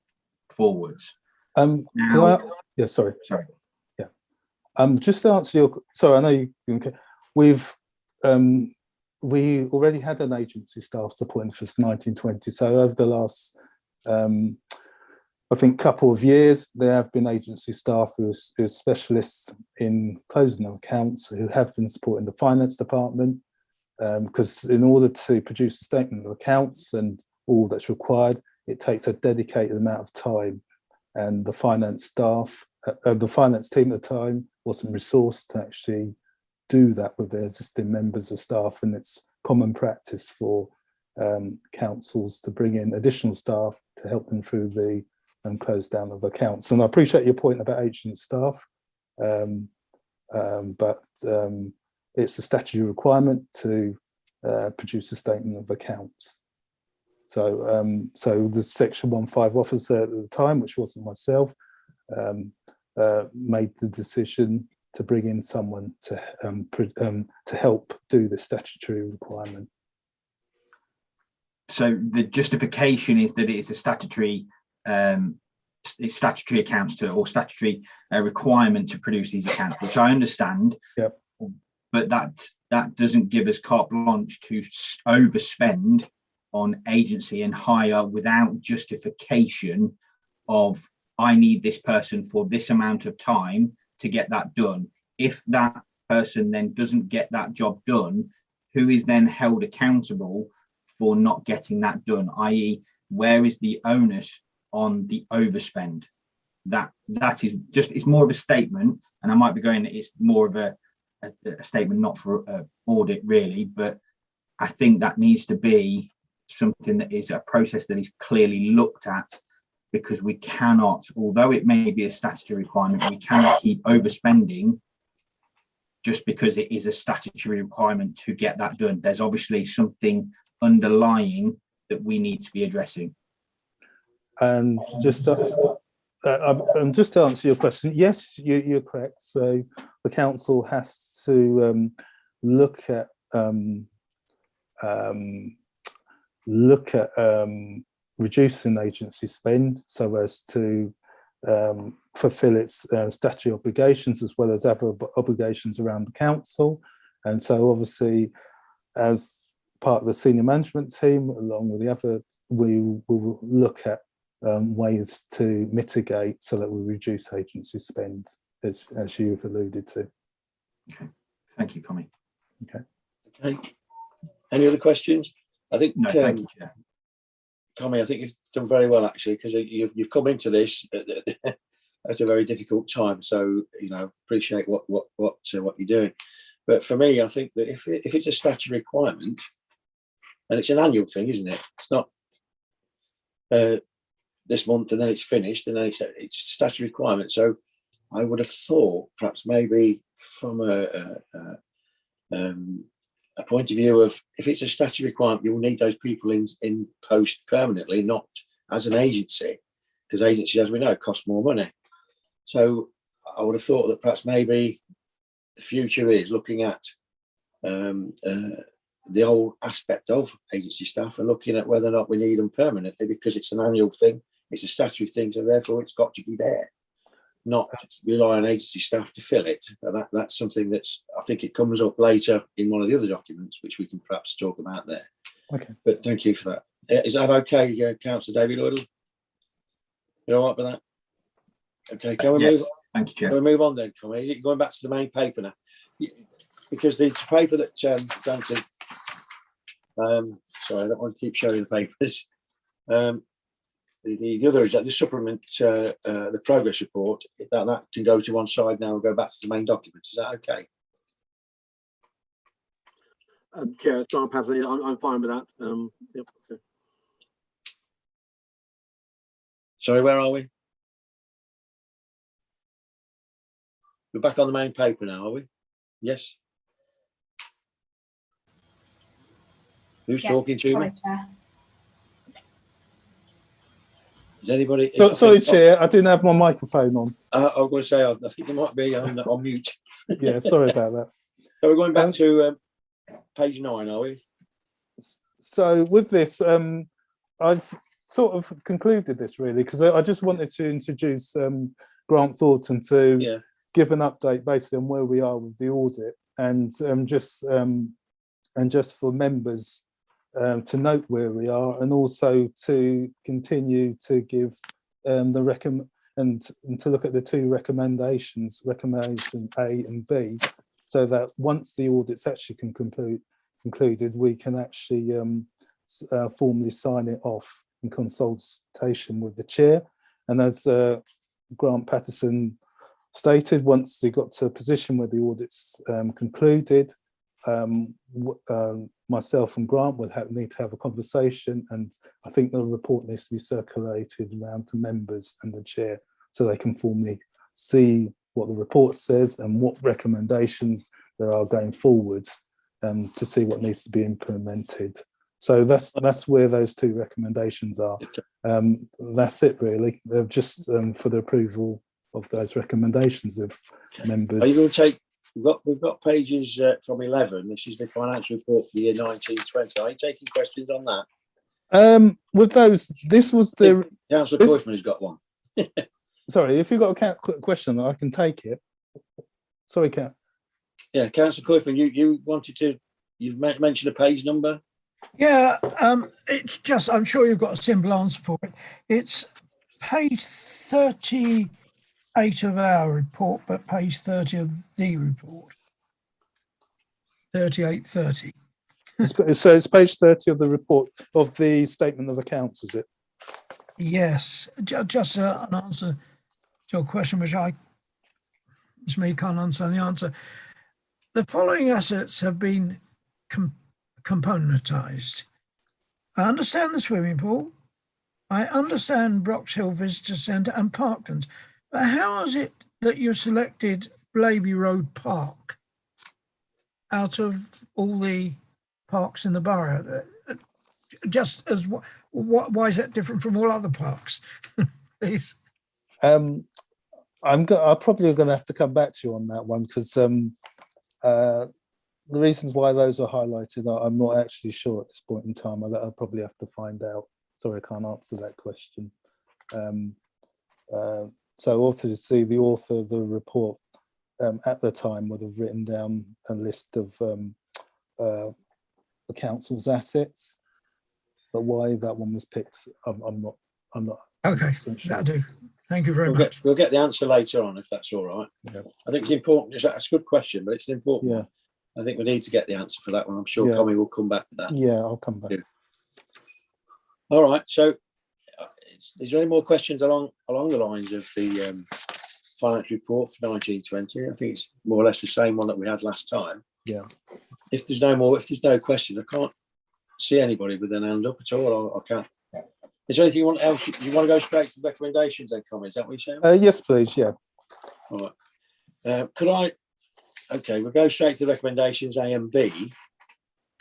forwards. Yeah, sorry. Yeah. Just to answer your, sorry, I know you, we already had an agency staff supporting for 1920. So over the last, I think, couple of years, there have been agency staff who are specialists in closing accounts, who have been supporting the finance department, because in order to produce a statement of accounts and all that's required, it takes a dedicated amount of time. And the finance staff, the finance team at the time wasn't resourced to actually do that with their existing members of staff. And it's common practice for councils to bring in additional staff to help them through the close down of accounts. And I appreciate your point about agent staff, but it's a statutory requirement to produce a statement of accounts. So, so the Section 1.5 officer at the time, which wasn't myself, made the decision to bring in someone to help do the statutory requirement. So the justification is that it is a statutory, it's statutory accounts to, or statutory requirement to produce these accounts, which I understand. Yep. But that doesn't give us carte blanche to overspend on agency and hire without justification of, I need this person for this amount of time to get that done. If that person then doesn't get that job done, who is then held accountable for not getting that done? I.e., where is the onus on the overspend? That is just, it's more of a statement, and I might be going, it's more of a statement not for audit really, but I think that needs to be something that is a process that is clearly looked at, because we cannot, although it may be a statutory requirement, we cannot keep overspending just because it is a statutory requirement to get that done. There's obviously something underlying that we need to be addressing. And just to answer your question, yes, you're correct. So the council has to look at reducing agency spend so as to fulfill its statutory obligations, as well as other obligations around the council. And so obviously, as part of the senior management team, along with the other, we will look at ways to mitigate so that we reduce agency spend, as you've alluded to. Okay, thank you, Connie. Okay. Any other questions? I think, no, thank you, Chair. Connie, I think you've done very well, actually, because you've come into this at a very difficult time. So, you know, appreciate what you're doing. But for me, I think that if it's a statutory requirement, and it's an annual thing, isn't it? It's not this month and then it's finished, and then it's a statutory requirement. So I would have thought perhaps maybe from a point of view of, if it's a statutory requirement, you'll need those people in post permanently, not as an agency, because agencies, as we know, cost more money. So I would have thought that perhaps maybe the future is looking at the old aspect of agency staff and looking at whether or not we need them permanently, because it's an annual thing, it's a statutory thing, so therefore it's got to be there, not rely on agency staff to fill it. That's something that's, I think it comes up later in one of the other documents, which we can perhaps talk about there. Okay. But thank you for that. Is that okay, Councillor David Lloyd? You're all right with that? Okay, can we Yes. Thank you, Chair. Can we move on then, Connie? Going back to the main paper now, because the paper that Duncan, sorry, I don't want to keep showing the papers. The other is that the supplement, the progress report, that can go to one side now and go back to the main document. Is that okay? Chair, it's Grant Patterson. I'm fine with that. Yep, so. Sorry, where are we? We're back on the main paper now, are we? Yes. Who's Yeah, talking to sorry, me? Chair. Is anybody? Sorry, Chair, I didn't have my microphone on. I was going to say, I think it might be on mute. Yeah, sorry about that. So we're going back to page 9, are we? So with this, I've sort of concluded this really because I just wanted to introduce Grant Thornton to give an update basically on where we are with the audit, and just for members to note where we are, and also to continue to give the and to look at the 2 recommendations, recommendation A and B, so that once the audit's actually concluded, we can actually formally sign it off in consultation with the chair. And as Grant Patterson stated, once they got to a position where the audit's concluded, myself and Grant would need to have a conversation, and I think the report needs to be circulated around to members and the chair so they can formally see what the report says and what recommendations there are going forwards, to see what needs to be implemented. So that's where those 2 recommendations are. That's it really. They're just for the approval of those recommendations of members. Are you going to take? We've got pages from 11. This is the financial report for the year 1920. Are you taking questions on that? With those, this was the Councillor Coifman has got one. Sorry, if you've got a question, I can take it. Sorry, Kat. Yeah, Councillor Coifman, you wanted to, you mentioned a page number. Yeah, it's just, I'm sure you've got a simple answer for it. It's page 38 of our report, but page 30 of the report. 3830. So it's page 30 of the report of the statement of accounts, is it? Yes, just an answer to your question, which can't understand the answer. The following assets have been componentized. I understand the swimming pool. I understand Brox Hill Visitor Centre and Parklands. But how is it that you selected Blaby Road Park out of all the parks in the borough? Just as why is that different from all other parks? Please. I'm probably going to have to come back to you on that one, because the reasons why those are highlighted, I'm not actually sure at this point in time. I'll probably have to find out. Sorry, I can't answer that question. So obviously the author of the report at the time would have written down a list of the council's assets, but why that one was picked, I'm not Okay, sure. that'll do. Thank you very much. We'll get the answer later on, if that's all right. Yeah. I think it's important. That's a good question, but it's an important Yeah. one. I think we need to get the answer for that one. I'm sure Yeah. Tommy will come back to that. Yeah, I'll come back. Yeah. All right. So, is there any more questions along the lines of the financial report for 1920? I think it's more or less the same one that we had last time. Yeah. If there's no question, I can't see anybody with their hand up at all. I can't. Is there anything else you want to go straight to the recommendations and comments? Is that what you're saying? Yes, please. Yeah. All right. Could I? Okay, we'll go straight to the recommendations A and B.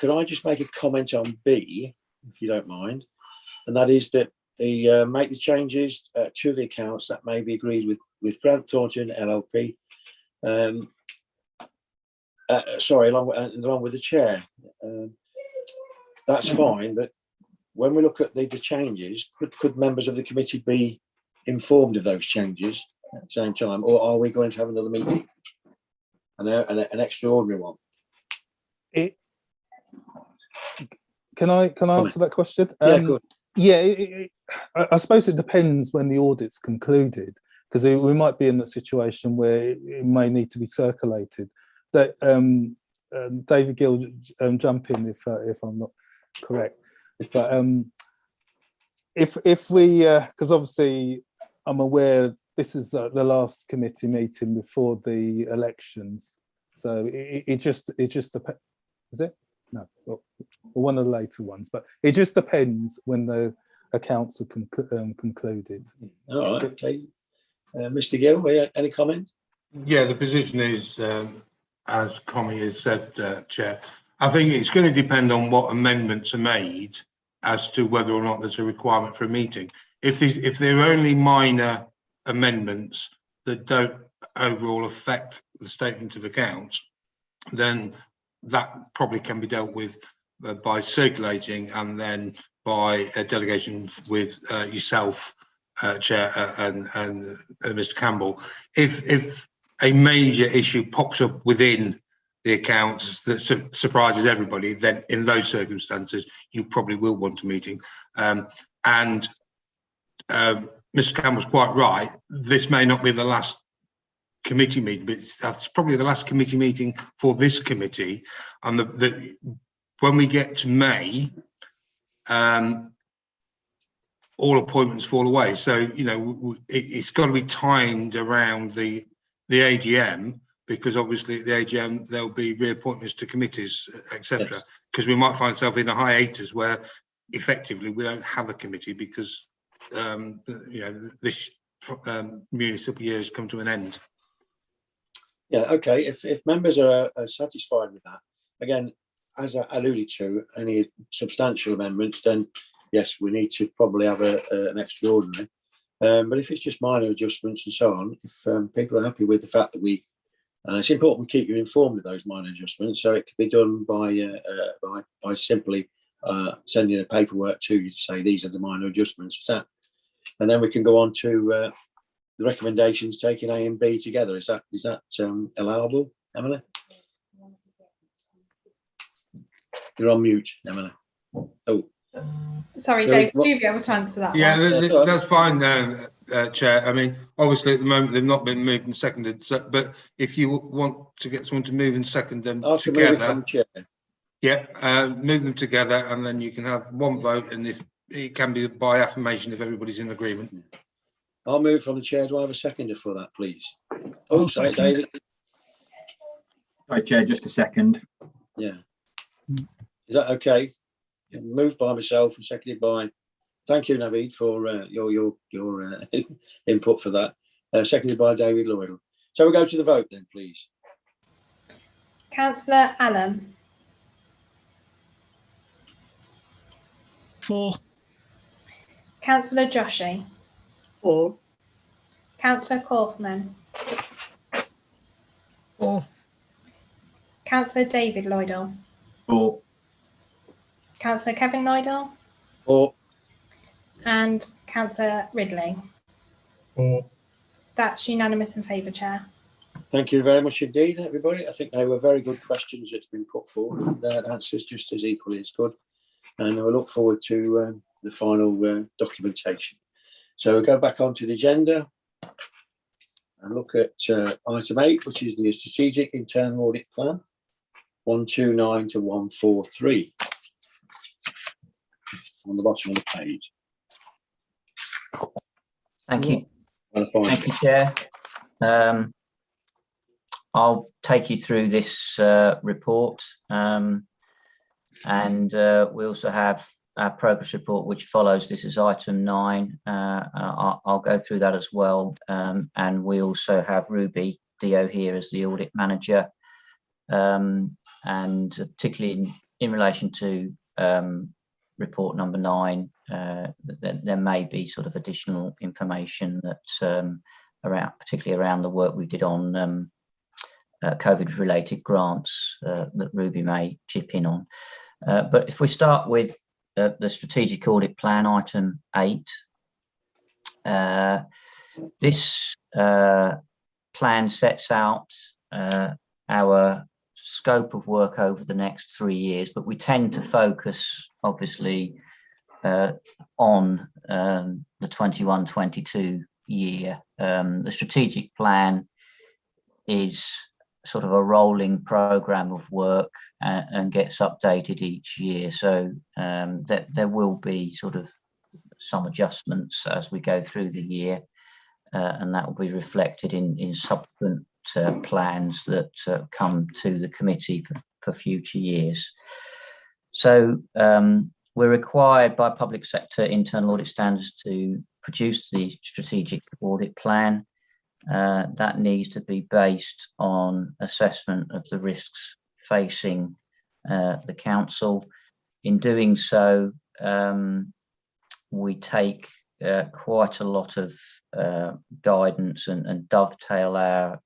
Could I just make a comment on B, if you don't mind? And that is that the make the changes to the accounts that may be agreed with Grant Thornton LLP. Sorry, along with the chair. That's fine, but when we look at the changes, could members of the committee be informed of those changes at the same time, or are we going to have another meeting? An extraordinary one. Can I answer that question? Yeah, good. Yeah, I suppose it depends when the audit's concluded, because we might be in the situation where it may need to be circulated. That David Gill, jump in if I'm not correct. But if we, because obviously I'm aware this is the last committee meeting before the elections, so it just depends. Is it? No, well, one of the later ones, but it just depends when the accounts are concluded. All right, okay. Mr. Gill, any comment? Yeah, the position is, as Connie has said, Chair, I think it's going to depend on what amendments are made as to whether or not there's a requirement for a meeting. If there are only minor amendments that don't overall affect the statement of accounts, then that probably can be dealt with by circulating and then by a delegation with yourself, Chair, and Mr. Campbell. If a major issue pops up within the accounts that surprises everybody, then in those circumstances you probably will want a meeting. Mr. Campbell's quite right. This may not be the last committee meeting, but that's probably the last committee meeting for this committee. And when we get to May, all appointments fall away. So, you know, it's got to be timed around the AGM, because obviously at the AGM there'll be reappointments to committees, etc. Because we might find ourselves in a hiatus where effectively we don't have a committee because you know, this municipal year has come to an end. Yeah, okay. If members are satisfied with that, again, as I alluded to, any substantial amendments, then yes, we need to probably have an extraordinary. But if it's just minor adjustments and so on, if people are happy with the fact that it's important we keep you informed of those minor adjustments, so it can be done by simply sending a paperwork to you to say these are the minor adjustments. And then we can go on to the recommendations, taking A and B together. Is that allowable, Emily? You're on mute, Emily. Oh, sorry, Dave. Will you be able to answer that? Yeah, one? that's fine, Chair. I mean, obviously at the moment they've not been moved and seconded, but if you want to get someone to move and second them together, move them together, and then you can have one vote, and if it can be by affirmation if everybody's in agreement. I'll move from the chair. Do I have a seconder for that, please? Oh, sorry, David. Right, Chair, just a second. Yeah. Is that okay? Moved by myself and seconded by. Thank you, Naveed, for your input for that. Seconded by David Lloyd. So we'll go to the vote then, please. Councillor Allen. For. Councillor Joshi. For. Councillor Kaufman. For. Councillor David Lloydell. For. Councillor Kevin Lloydell. For. And Councillor Ridley. For. That's unanimous in favour, Chair. Thank you very much indeed, everybody. I think they were very good questions that's been put forward, and the answers just as equally as good. And I look forward to the final documentation. So we'll go back onto the agenda and look at item 8, which is the Strategic Internal Audit Plan, 129 to 143 on the bottom of the page. Thank you. Thank you, Chair. I'll take you through this report, and we also have our progress report, which follows. This is item 9. I'll go through that as well, and we also have Ruby Dio here as the audit manager, and particularly in relation to report number 9, there may be sort of additional information that particularly around the work we did on COVID-related grants that Ruby may chip in on. But if we start with the strategic audit plan, item 8, this plan sets out our scope of work over the next 3 years, but we tend to focus, obviously, on the 21-22 year. The strategic plan is sort of a rolling program of work and gets updated each year. So that there will be sort of some adjustments as we go through the year, and that will be reflected in subsequent plans that come to the committee for future years. So we're required by public sector internal audit standards to produce the strategic audit plan. That needs to be based on assessment of the risks facing the council. In doing so, we take quite a lot of guidance and dovetail our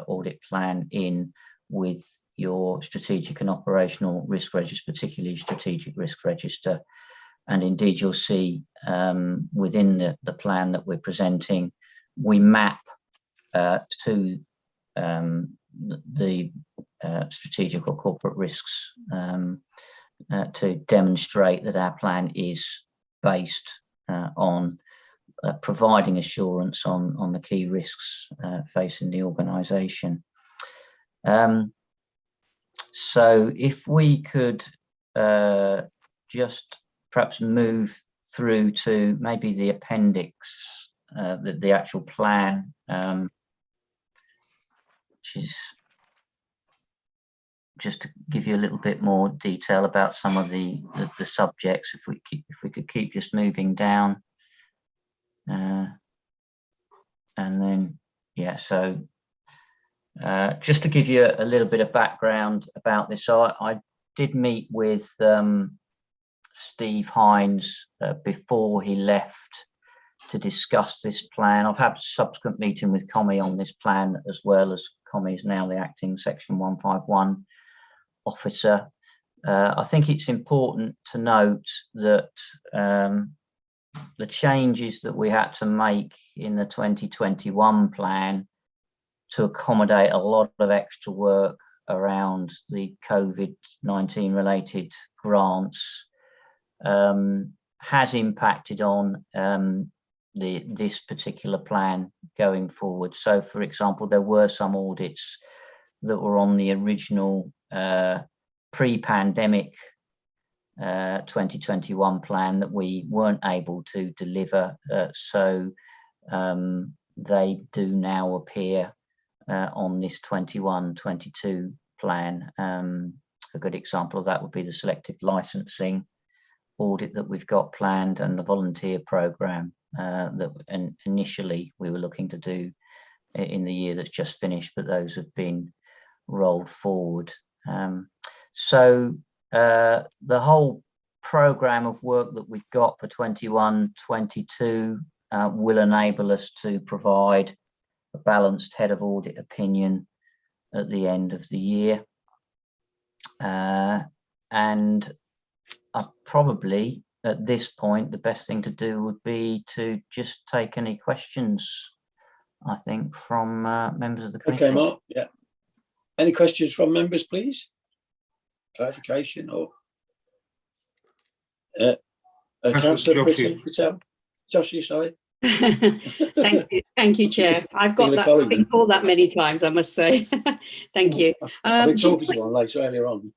audit plan in with your strategic and operational risk register, particularly strategic risk register. And indeed, you'll see within the plan that we're presenting, we map to the strategic or corporate risks to demonstrate that our plan is based on providing assurance on the key risks facing the organisation. So if we could just perhaps move through to maybe the appendix, the actual plan, which is just to give you a little bit more detail about some of the subjects. If we could keep just moving down, and then so just to give you a little bit of background about this, I did meet with Steve Hines before he left to discuss this plan. I've had a subsequent meeting with Commy on this plan, as well, as Commy is now the acting Section 151 officer. I think it's important to note that the changes that we had to make in the 2021 plan to accommodate a lot of extra work around the COVID-19 related grants has impacted on this particular plan going forward. So, for example, there were some audits that were on the original pre-pandemic 2021 plan that we weren't able to deliver, so they do now appear on this 21-22 plan. A good example of that would be the selective licensing audit that we've got planned, and the volunteer program that initially we were looking to do in the year that's just finished, but those have been rolled forward. So the whole program of work that we've got for 21-22 will enable us to provide a balanced head of audit opinion at the end of the year. And probably at this point, the best thing to do would be to just take any questions, I think, from members of the committee. Okay, Mark. Yeah. Any questions from members, please? Clarification or Councillor Patel? Joshie, sorry. Thank you, Chair. I've got that. I've been called that many times, I must say. Thank you. I've been talking to one later earlier on.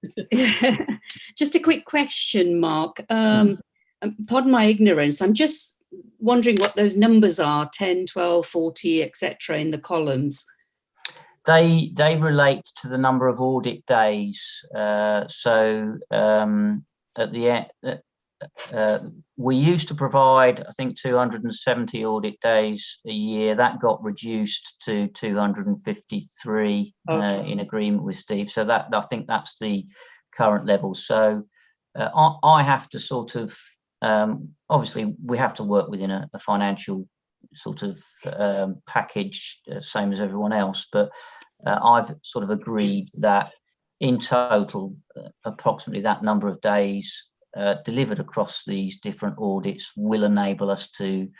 Just a quick question, Mark. Pardon my ignorance. I'm just wondering what those numbers are: 10, 12, 40, etc. in the columns. They relate to the number of audit days. So at the end, we used to provide, I think, 270 audit days a year. That got reduced to 253 in agreement with Steve. So that, I think, that's the current level. So I have to sort of, obviously we have to work within a financial sort of package, same as everyone else, but I've sort of agreed that in total approximately that number of days delivered across these different audits will enable us to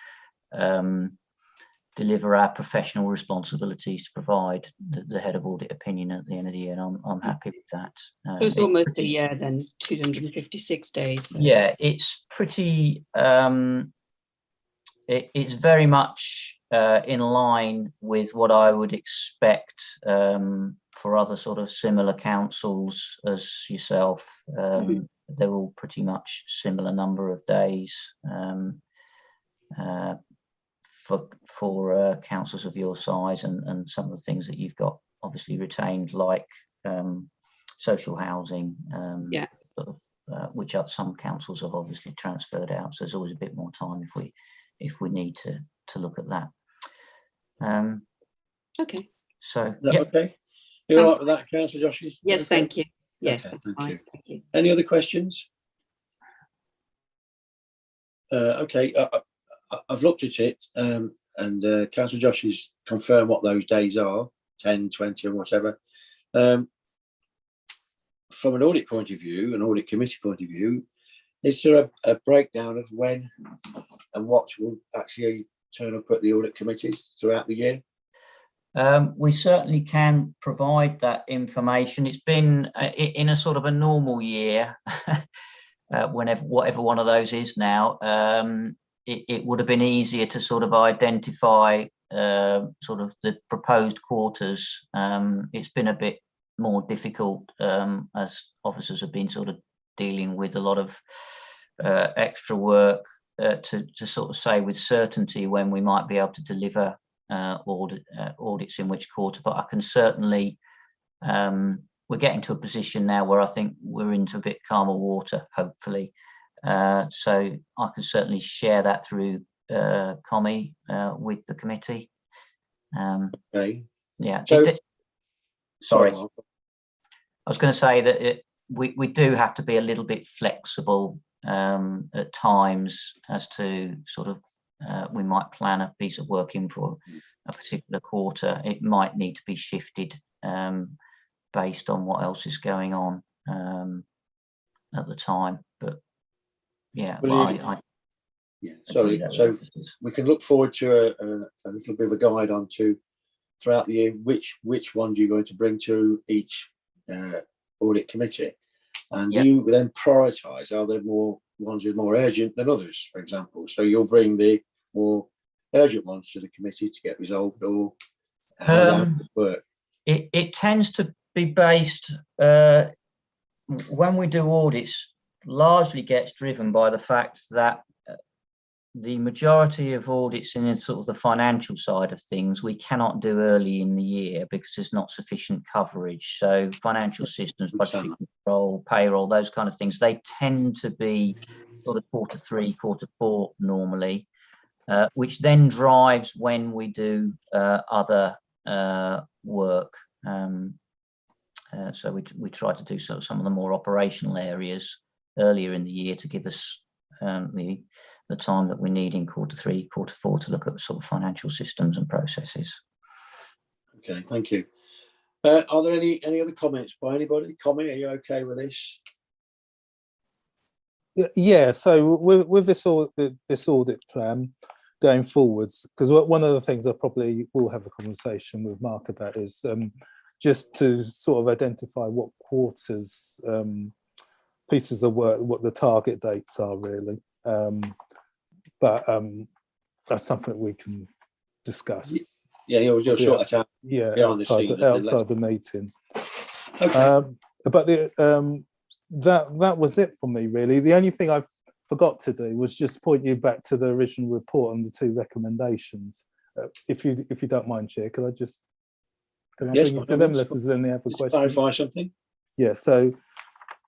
deliver our professional responsibilities to provide the head of audit opinion at the end of the year, and I'm happy with that. So it's almost a year then, 256 days. So. Yeah, it's pretty, it's very much in line with what I would expect for other sort of similar councils as yourself. They're all pretty much similar number of days for councils of your size, and some of the things that you've got obviously retained, like social housing, sort of, which some councils have obviously transferred out. So there's always a bit more time if we need to look at that. Okay. So Yeah. Okay. You all right with that, Councillor Joshi? Yes, okay? thank you. Yes, Okay, that's fine. Thank you. Any other questions? Okay, I've looked at it, and Councillor Joshi's confirmed what those days are, 10, 20 or whatever. From an audit point of view, an audit committee point of view, is there a breakdown of when and what will actually turn up at the audit committee throughout the year? we certainly can provide that information. It's been in a sort of a normal year, whatever one of those is now, it would have been easier to sort of identify sort of the proposed quarters. It's been a bit more difficult as officers have been sort of dealing with a lot of extra work to sort of say with certainty when we might be able to deliver audits in which quarter. But I can certainly, we're getting to a position now where I think we're into a bit calmer water, hopefully. So I can certainly share that through Commie with the committee. Okay. Yeah. So, sorry. I was going to say that we do have to be a little bit flexible at times as to sort of, we might plan a piece of work in for a particular quarter. It might need to be shifted based on what else is going on at the time. But yeah, sorry. So we can look forward to a little bit of a guide on to throughout the year which ones you're going to bring to each audit committee, and do you then prioritise? Are there more ones with more urgent than others, for example? So you'll bring the more urgent ones to the committee to get resolved, or how does it work? It tends to be based when we do audits, largely gets driven by the fact that the majority of audits in sort of the financial side of things we cannot do early in the year because there's not sufficient coverage. So financial systems, budgetary control, payroll, those kind of things, they tend to be sort of quarter 3, quarter 4 normally, which then drives when we do other work. So we try to do sort of some of the more operational areas earlier in the year to give us the time that we need in quarter 3, quarter 4 to look at sort of financial systems and processes. Okay, thank you. Are there any other comments by anybody? Commie, are you okay with this? Yeah. So with this audit plan going forwards, because one of the things I probably will have a conversation with Mark about is just to sort of identify what quarters pieces of work, what the target dates are really. But that's something we can discuss. Yeah, you'll sort that out. Yeah, outside the meeting. Okay. But that was it for me really. The only thing I forgot to do was just point you back to the original report on the 2 recommendations. If you don't mind, Chair, could I bring you to them unless there's any other questions? Clarify something. Yeah. So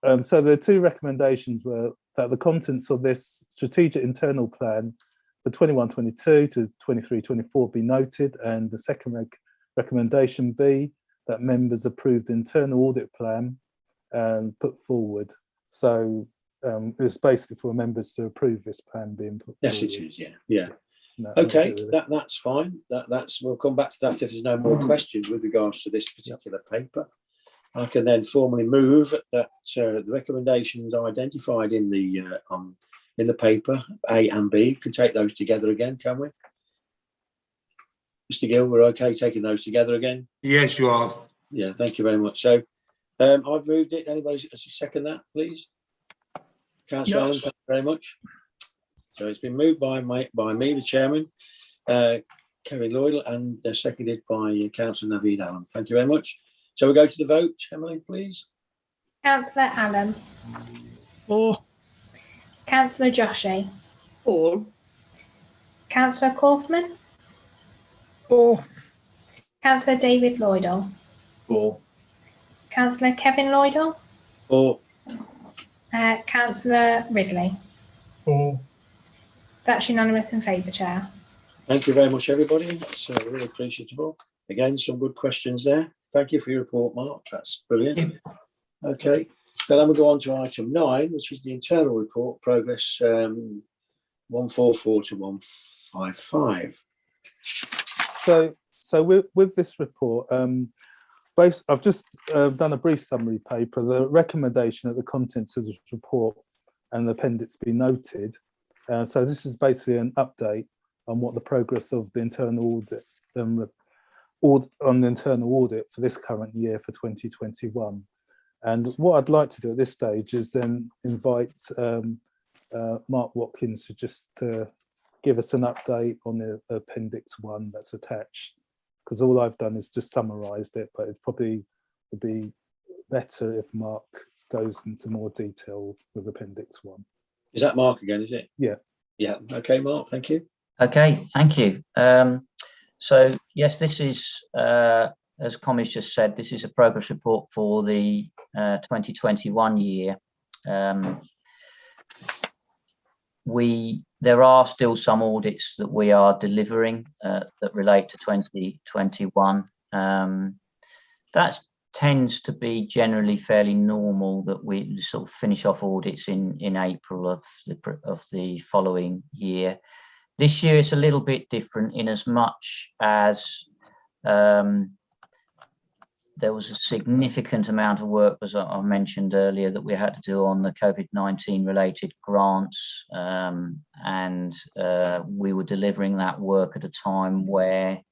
the 2 recommendations were that the contents of this strategic internal plan for 21-22 to 23-24 be noted, and the second recommendation be that members approved internal audit plan and put forward. So it's basically for members to approve this plan being put forward. Yes, it is. Yeah. No, okay, that's fine. That's we'll come back to that if there's no more questions with regards to this particular paper. I can then formally move that the recommendations identified in the paper A and B, can take those together again, can we? Mr. Gill, we're okay taking those together again? Yes, you are. Yeah, thank you very much. So I've moved it. Anybody second that, please? Councillor Allen, thank you very much. So it's been moved by me, the chairman. Kevin Lloyd, and they're seconded by Councillor Naveed Allen. Thank you very much. So we'll go to the vote. Emily, please. Councillor Allen. For. Councillor Joshi. For. Councillor Kaufman. For. Councillor David Lloydell. For. Councillor Kevin Lloydell. For. Councillor Ridley. For. That's unanimous in favour, Chair. Thank you very much, everybody. That's really appreciable. Again, some good questions there. Thank you for your report, Mark. That's brilliant. Okay, so then we'll go on to item 9, which is the internal report progress 144 to 155. So with this report, I've just done a brief summary paper. The recommendation that the contents of this report and the appendix be noted. So this is basically an update on what the progress of the internal audit on the internal audit for this current year for 2021. And what I'd like to do at this stage is then invite Mark Watkins to just give us an update on the Appendix 1 that's attached, because all I've done is just summarised it, but it probably would be better if Mark goes into more detail with Appendix 1. Is that Mark again, is it? Yeah. Yeah. Okay, Mark, thank you. Okay, thank you. So yes, this is, as Commie's just said, this is a progress report for the 2021 year. There are still some audits that we are delivering that relate to 2021. That tends to be generally fairly normal, that we sort of finish off audits in April of the following year. This year it's a little bit different in as much as there was a significant amount of work, as I mentioned earlier, that we had to do on the COVID-19 related grants, and we were delivering that work at a time when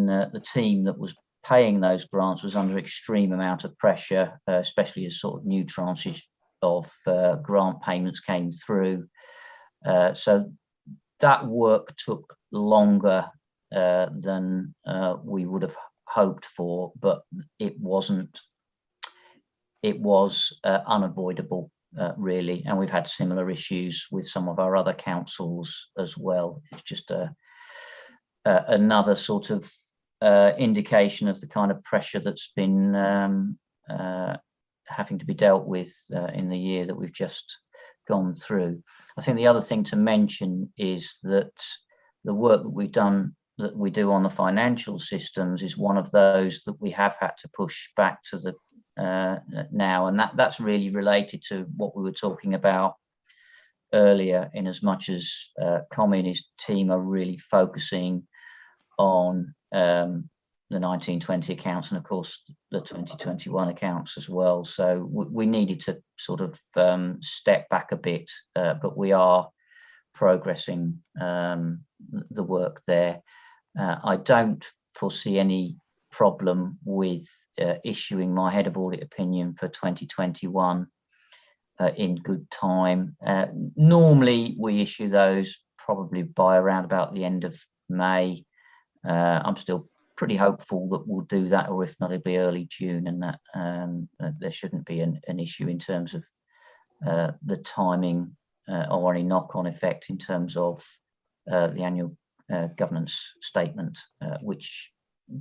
the team that was paying those grants was under extreme amount of pressure, especially as sort of new tranches of grant payments came through. So that work took longer than we would have hoped for, but it wasn't. It was unavoidable, really, and we've had similar issues with some of our other councils as well. It's just another sort of indication of the kind of pressure that's been having to be dealt with in the year that we've just gone through. I think the other thing to mention is that the work that we've done, that we do on the financial systems, is one of those that we have had to push back to the now, and that's really related to what we were talking about earlier, in as much as Commie and his team are really focusing on the 1920 accounts and of course the 2021 accounts as well. So we needed to sort of step back a bit, but we are progressing the work there. I don't foresee any problem with issuing my head of audit opinion for 2021 in good time. Normally we issue those probably by around about the end of May. I'm still pretty hopeful that we'll do that, or if not, it'll be early June, and that there shouldn't be an issue in terms of the timing or any knock-on effect in terms of the annual governance statement, which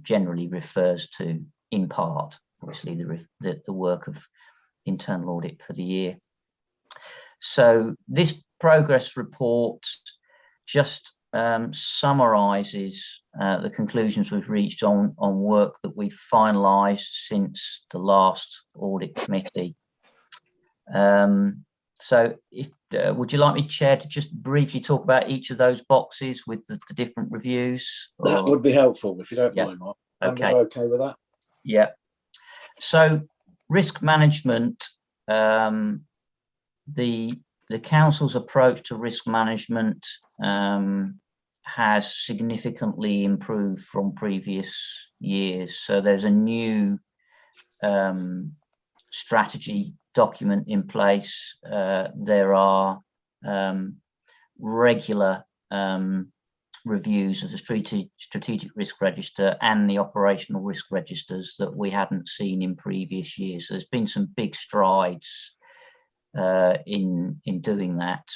generally refers to, in part, obviously, the work of internal audit for the year. So this progress report just summarises the conclusions we've reached on work that we've finalised since the last audit committee. So if would you like me, Chair, to just briefly talk about each of those boxes with the different reviews? Or? That would be helpful, if you don't mind, Mark. Okay. Okay with that? Yeah. So risk management, the council's approach to risk management has significantly improved from previous years. So there's a new strategy document in place. There are regular reviews of the strategic risk register and the operational risk registers that we hadn't seen in previous years. So there's been some big strides in doing that,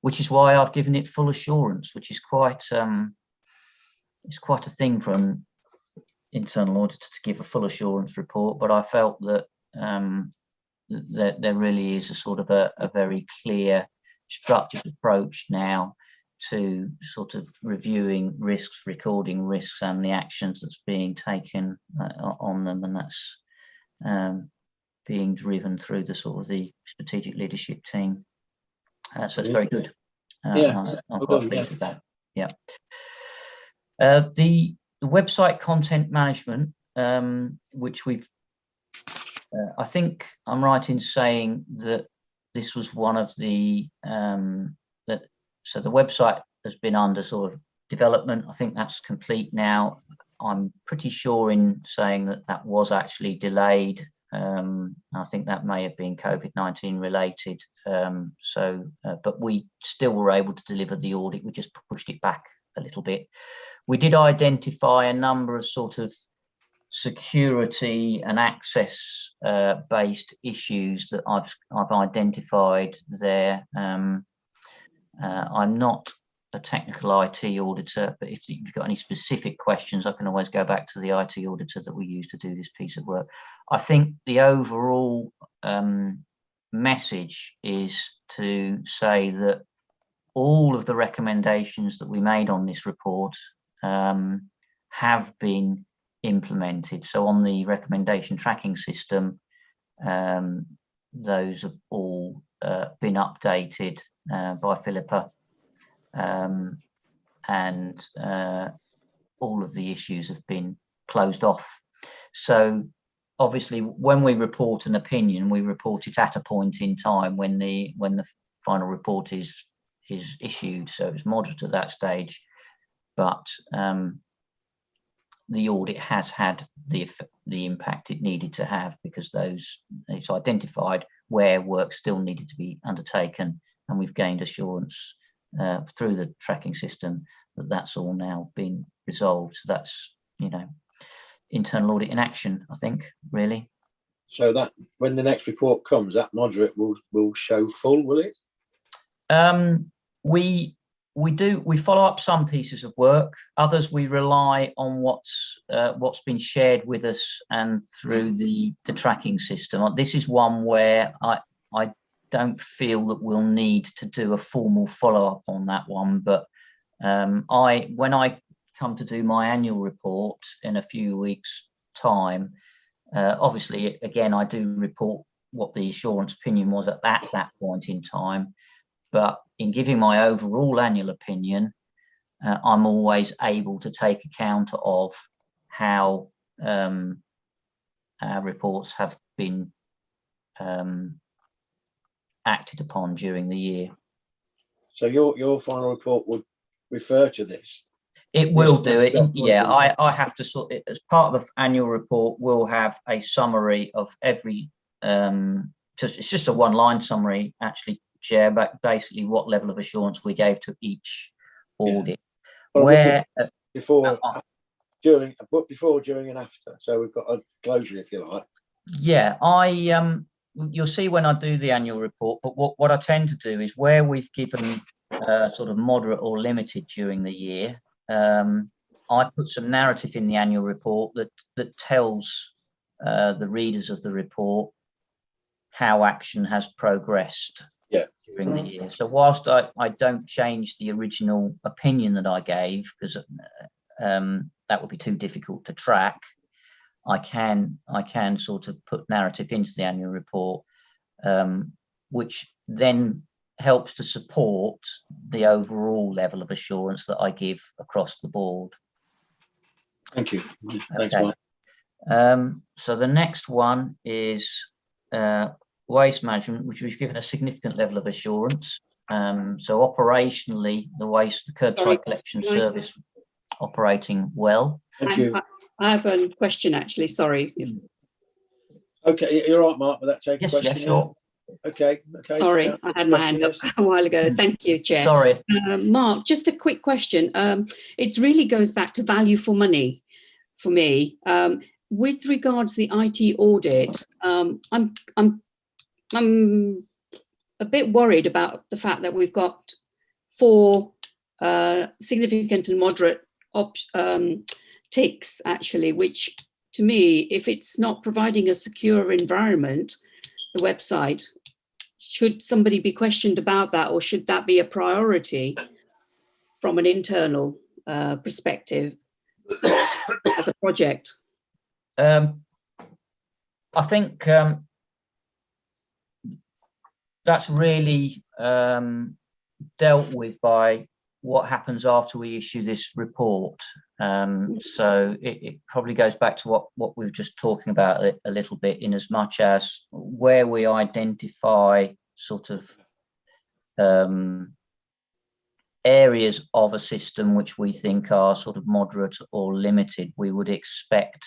which is why I've given it full assurance, which is quite it's quite a thing for an internal auditor to give a full assurance report. But I felt that that there really is a sort of a very clear, structured approach now to sort of reviewing risks, recording risks, and the actions that's being taken on them, and that's being driven through the sort of the strategic leadership team. So it's very good. I'm quite pleased with that. Yeah. The website content management, which we've, I think I'm right in saying that this was one of the so the website has been under sort of development. I think that's complete now. I'm pretty sure in saying that that was actually delayed. I think that may have been COVID-19 related. But we still were able to deliver the audit. We just pushed it back a little bit. We did identify a number of sort of security and access based issues that I've identified there. I'm not a technical IT auditor, but if you've got any specific questions, I can always go back to the IT auditor that we use to do this piece of work. I think the overall message is to say that all of the recommendations that we made on this report have been implemented. So on the recommendation tracking system, those have all been updated by Philippa, and all of the issues have been closed off. So obviously when we report an opinion, we report it at a point in time when the final report is issued. So it's moderate at that stage, but the audit has had the impact it needed to have, because it's identified where work still needed to be undertaken, and we've gained assurance through the tracking system that that's all now been resolved. So that's, internal audit in action, I think, really. So that when the next report comes, that moderate will show full, will it? We follow up some pieces of work. Others we rely on what's been shared with us and through the tracking system. This is one where I don't feel that we'll need to do a formal follow-up on that one, but when I come to do my annual report in a few weeks' time, obviously again I do report what the assurance opinion was at that point in time, but in giving my overall annual opinion, I'm always able to take account of how our reports have been acted upon during the year. So your final report would refer to this? It will do it. Yeah, I have to sort it as part of the annual report. We'll have a summary of every. It's just a one-line summary, actually, Chair, but basically what level of assurance we gave to each audit. Yeah. Where before, during, and after. So we've got a closure, if you like. Yeah, you'll see when I do the annual report, but what I tend to do is where we've given sort of moderate or limited during the year, I put some narrative in the annual report that tells the readers of the report how action has progressed during the year. So whilst I don't change the original opinion that I gave, because that would be too difficult to track, I can sort of put narrative into the annual report, which then helps to support the overall level of assurance that I give across the board. Thank you. Thanks, okay. Mike. So the next one is waste management, which we've given a significant level of assurance. So operationally, the curbside collection service operating well. Thank you. I have a question, actually. Sorry. Okay, you're right, Mark, with that take question. Yeah, sure. Okay. Sorry, I had my hand up a while ago. Thank you, Chair. Sorry. Mark, just a quick question. It really goes back to value for money for me. With regards to the IT audit, I'm a bit worried about the fact that we've got 4 significant and moderate ticks, actually, which to me, if it's not providing a secure environment, the website, should somebody be questioned about that, or should that be a priority from an internal perspective as a project? I think that's really dealt with by what happens after we issue this report. So it probably goes back to what we were just talking about a little bit, in as much as where we identify sort of areas of a system which we think are sort of moderate or limited, we would expect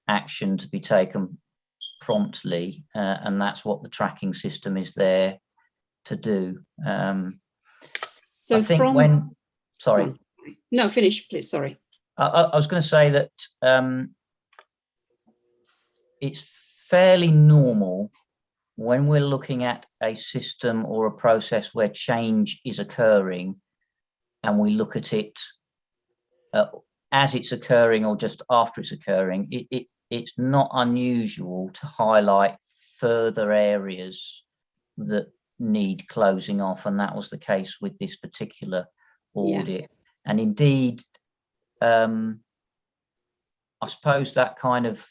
action to be taken promptly, and that's what the tracking system is there to do. So I think sorry. No, finish, please. Sorry. I was going to say that it's fairly normal when we're looking at a system or a process where change is occurring, and we look at it as it's occurring or just after it's occurring, it's not unusual to highlight further areas that need closing off, and that was the case with this particular audit. Yeah. And indeed, I suppose that kind of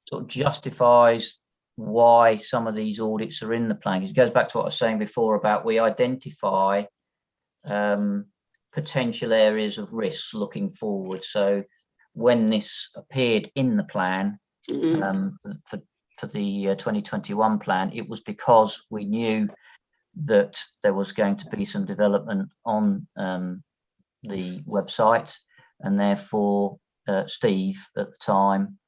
sort of justifies why some of these audits are in the plan. It goes back to what I was saying before about we identify potential areas of risks looking forward. So when this appeared in the plan for the 2021 plan, it was because we knew that there was going to be some development on the website, and therefore Steve at the time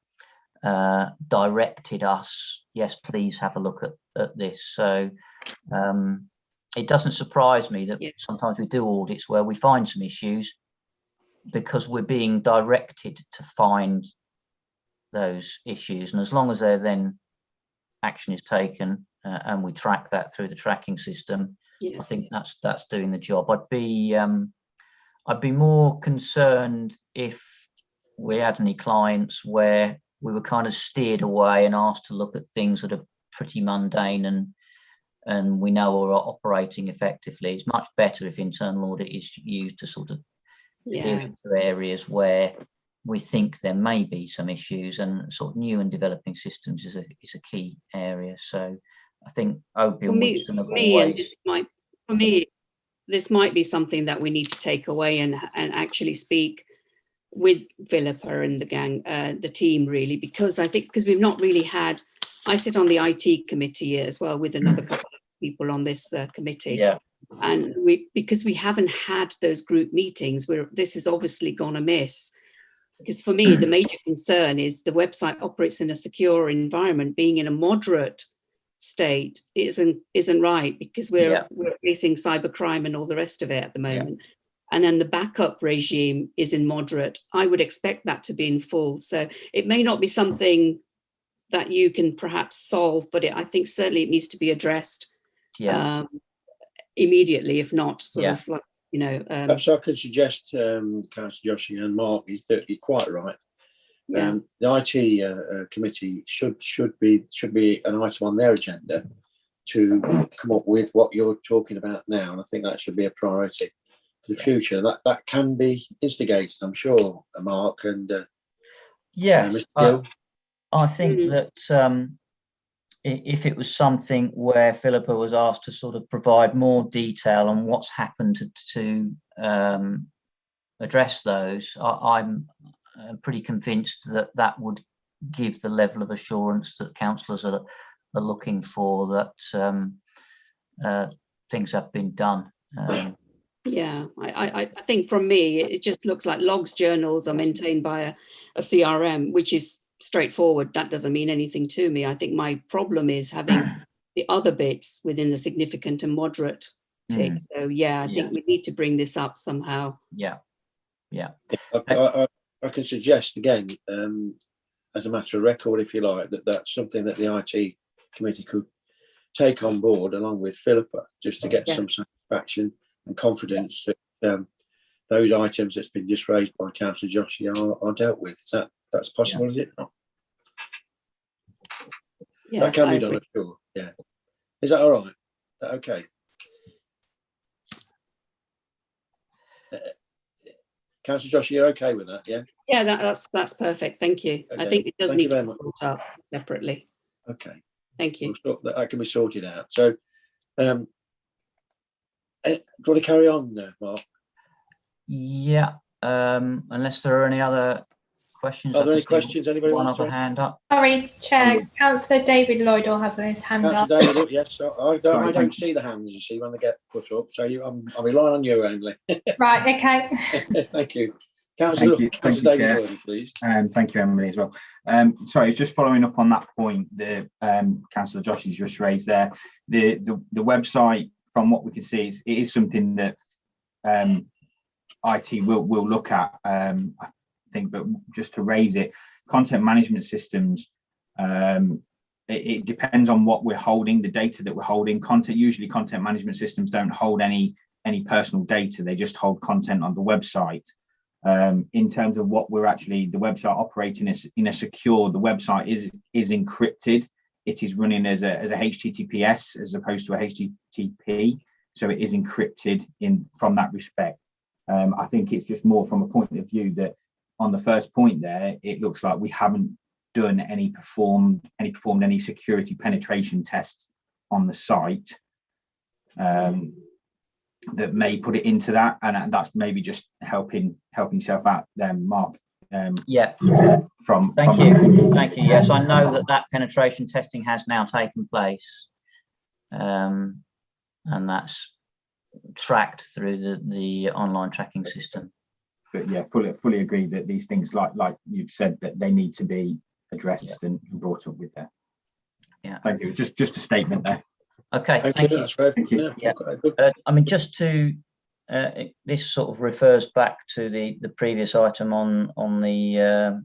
directed us, yes, please have a look at this. So it doesn't surprise me that sometimes we do audits where we find some issues because we're being directed to find those issues, and as long as they're then action is taken and we track that through the tracking system, I think that's doing the job. I'd be more concerned if we had any clients where we were kind of steered away and asked to look at things that are pretty mundane and we know are operating effectively. It's much better if internal audit is used to sort of peer into areas where we think there may be some issues, and sort of new and developing systems is a key area. So I think opium wisdom of always. For me, this might be something that we need to take away and actually speak with Philippa and the gang, the team, really, because I think we've not really had. I sit on the IT committee as well with another couple of people on this committee. Yeah. And because we haven't had those group meetings, this has obviously gone amiss. Because for me, the major concern is the website operates in a secure environment. Being in a moderate state isn't right, because we're facing cybercrime and all the rest of it at the moment. Yeah. And then the backup regime is in moderate. I would expect that to be in full. So it may not be something that you can perhaps solve, but I think certainly it needs to be addressed immediately, if not sort of like, perhaps I could suggest, Councillor Joshi and Mark, is that you're quite right. The IT committee should be an item on their agenda to come up with what you're talking about now, and I think that should be a priority for the future. That can be instigated, I'm sure, Mark and yes, Mr. Gill. I think that if it was something where Philippa was asked to sort of provide more detail on what's happened to address those, I'm pretty convinced that would give the level of assurance that councillors are looking for, that things have been done. I think from me, it just looks like logs journals are maintained by a CRM, which is straightforward. That doesn't mean anything to me. I think my problem is having the other bits within the significant and moderate tick. So yeah, I think we need to bring this up somehow. Yeah. I can suggest again, as a matter of record, if you like, that's something that the IT committee could take on board along with Philippa, just to get some satisfaction and confidence that those items that's been just raised by Councillor Joshi are dealt with. That's possible, is it not? Yeah, that can be done, I'm sure. Yeah. Is that all right? Is that okay? Councillor Joshi, you're okay with that? Yeah. Yeah, that's perfect. Thank you. Okay. I think it does Thank need you to very be much. brought up separately. Okay. Thank you. That can be sorted out. So, do you want to carry on, Mark? Yeah. Unless there are any other questions. Are there any questions? Anybody One want to other hand up? Sorry, Chair. Councillor David Lloydall has his hand up. Councillor David, yes. I don't see the hands, you see, when they get put up. So I'm relying on you only. Right, okay. Thank you. Councillor David Lloydall, please. Thank you, Emily, as well. Sorry, just following up on that point that Councillor Joshi's just raised there. The website, from what we can see, it is something that IT will look at. I think, but just to raise it, content management systems. It depends on what we're holding, the data that we're holding. Usually content management systems don't hold any personal data. They just hold content on the website. In terms of what we're actually, the website operating in a secure, the website is encrypted. It is running as a HTTPS as opposed to a HTTP. So it is encrypted from that respect. I think it's just more from a point of view that on the first point there, it looks like we haven't done performed any security penetration tests on the site that may put it into that, and that's maybe just helping yourself out there, Mark. Thank you. Yes, I know that penetration testing has now taken place, and that's tracked through the online tracking system. But yeah, fully agree that these things, like you've said, that they need to be addressed and brought up with there. Yeah, thank you. It was just a statement there. Okay, thank you. Thank you. Yeah, I mean, just to this sort of refers back to the previous item on the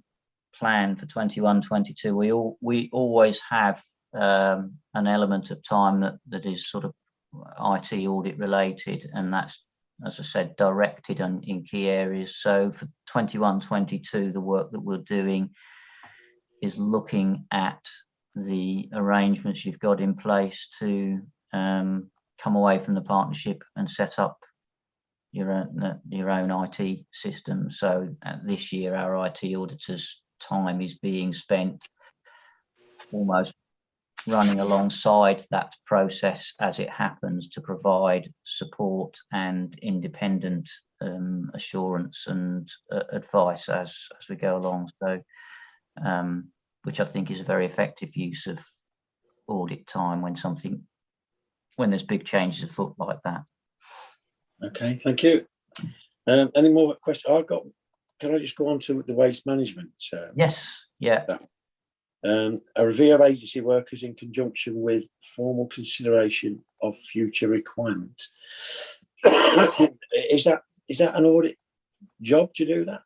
plan for 21-22. We always have an element of time that is sort of IT audit related, and that's, as I said, directed in key areas. So for 21-22, the work that we're doing is looking at the arrangements you've got in place to come away from the partnership and set up your own IT system. So this year, our IT auditors' time is being spent almost running alongside that process as it happens to provide support and independent assurance and advice as we go along. So, which I think is a very effective use of audit time when there's big changes afoot like that. Okay, thank you. Any more questions? Can I just go on to the waste management? Yes, yeah. A review of agency workers in conjunction with formal consideration of future requirements. Is that an audit job to do that?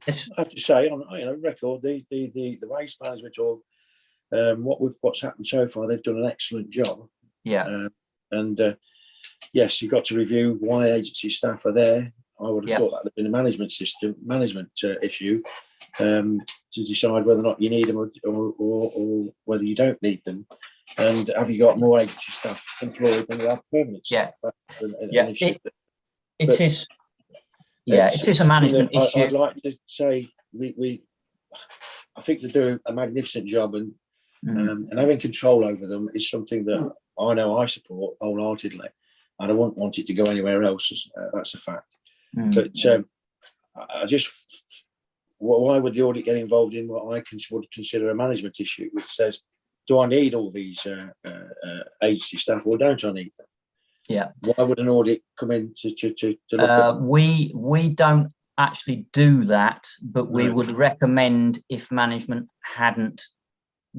Yes. I have to say, on record, the waste management or what's happened so far, they've done an excellent job. Yeah. Yes, you've got to review why agency staff are there. I would have thought that would have been a management issue to decide whether or not you need them or whether you don't need them. And have you got more agency staff employed than you have permanent staff? It is a management issue. I'd like to say I think they do a magnificent job, and having control over them is something that I know I support wholeheartedly, and I wouldn't want it to go anywhere else. That's a fact. But why would the audit get involved in what I would consider a management issue, which says, do I need all these agency staff or don't I need them? Yeah. Why would an audit come in to look at? We don't actually do that, but we would recommend, if management hadn't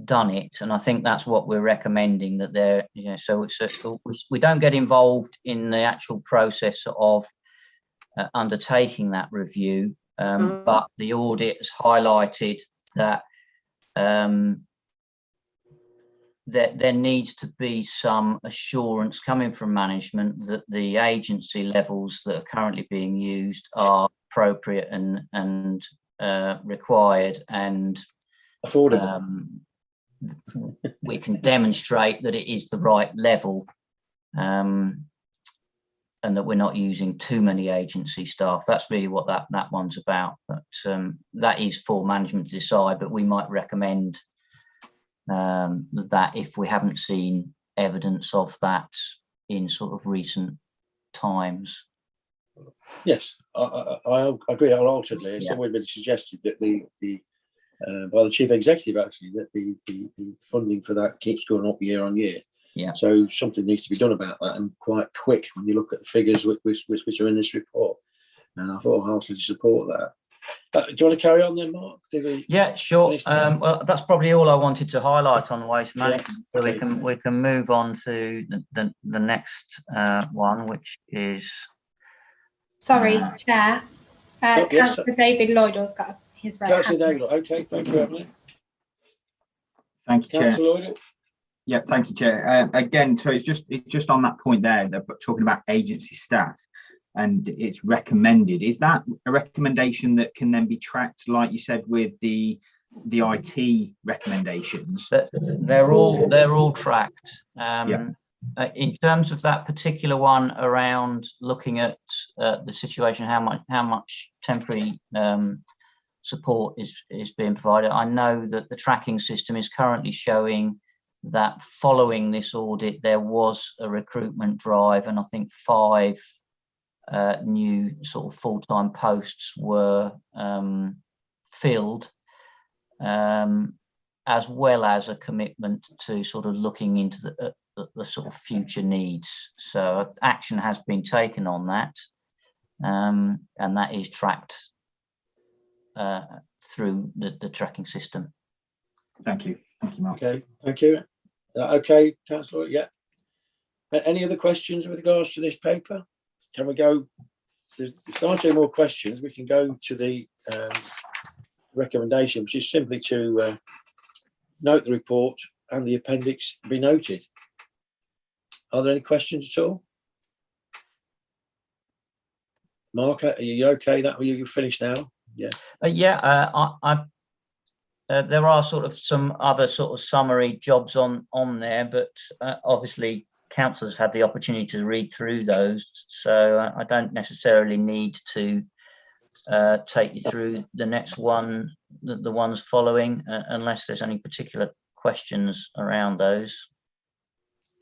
done it, and I think that's what we're recommending, that they're, you know, so we don't get involved in the actual process of undertaking that review, but the audit has highlighted that that there needs to be some assurance coming from management that the agency levels that are currently being used are appropriate and required and affordable. We can demonstrate that it is the right level, and that we're not using too many agency staff. That's really what that one's about. But that is for management to decide, but we might recommend that if we haven't seen evidence of that in sort of recent times. Yes, I agree wholeheartedly. It's always been suggested that the by the chief executive actually that the funding for that keeps going up year on year. Yeah. So something needs to be done about that, and quite quick when you look at the figures which are in this report. And I thought wholeheartedly support that. Do you want to carry on then, Mark? Yeah, sure. Well, that's probably all I wanted to highlight on waste management. So we can move on to the next one, which is. Sorry, Chair. Yes, Councillor David Lloyd has got his red Councillor hand. David, okay, thank you, Emily. Thank you, Chair. Councillor Lloyd. Yeah, thank you, Chair. Again, so it's just on that point there, they're talking about agency staff, and it's recommended. Is that a recommendation that can then be tracked, like you said, with the IT recommendations? They're all tracked. In terms of that particular one around looking at the situation, how much temporary support is being provided, I know that the tracking system is currently showing that following this audit there was a recruitment drive, and I think 5 new sort of full-time posts were filled, as well as a commitment to sort of looking into the sort of future needs. So action has been taken on that, and that is tracked through the tracking system. Thank you. Thank you, Mark. Okay, thank you. Okay, Councillor, yeah. Any other questions with regards to this paper? Can we go, if there aren't any more questions, we can go to the recommendation, which is simply to note the report and the appendix be noted. Are there any questions at all? Mark, are you okay? That you finished now? Yeah. There are sort of some other sort of summary jobs on there, but obviously councillors have had the opportunity to read through those, so I don't necessarily need to take you through the next one, the ones following, unless there's any particular questions around those.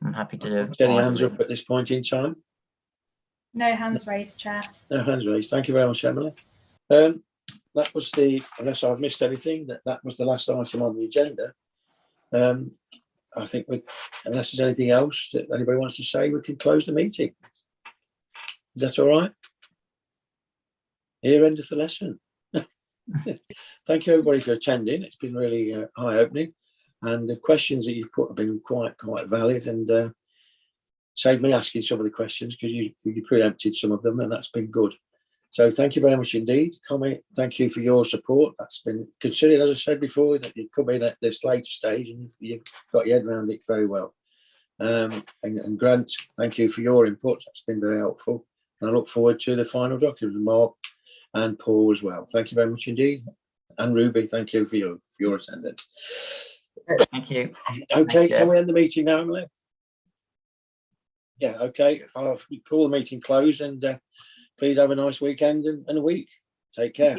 I'm happy to do. Any hands up at this point in time? No hands raised, Chair. No hands raised. Thank you very much, Emily. That was unless I've missed anything, that was the last item on the agenda. I think unless there's anything else that anybody wants to say, we can close the meeting. Is that all right? Here endeth the lesson. Thank you everybody for attending. It's been really eye-opening, and the questions that you've put have been quite valid, and saved me asking some of the questions because you preempted some of them, and that's been good. So thank you very much indeed. Connie, thank you for your support. That's been considered, as I said before, that you come in at this later stage and you've got your head around it very well. And Grant, thank you for your input. That's been very helpful. And I look forward to the final document. Mark and Paul as well. Thank you very much indeed. And Ruby, thank you for your attendance. Thank you. Okay, can we end the meeting now, Emily? Yeah, okay. I'll call the meeting closed, and please have a nice weekend and a week. Take care.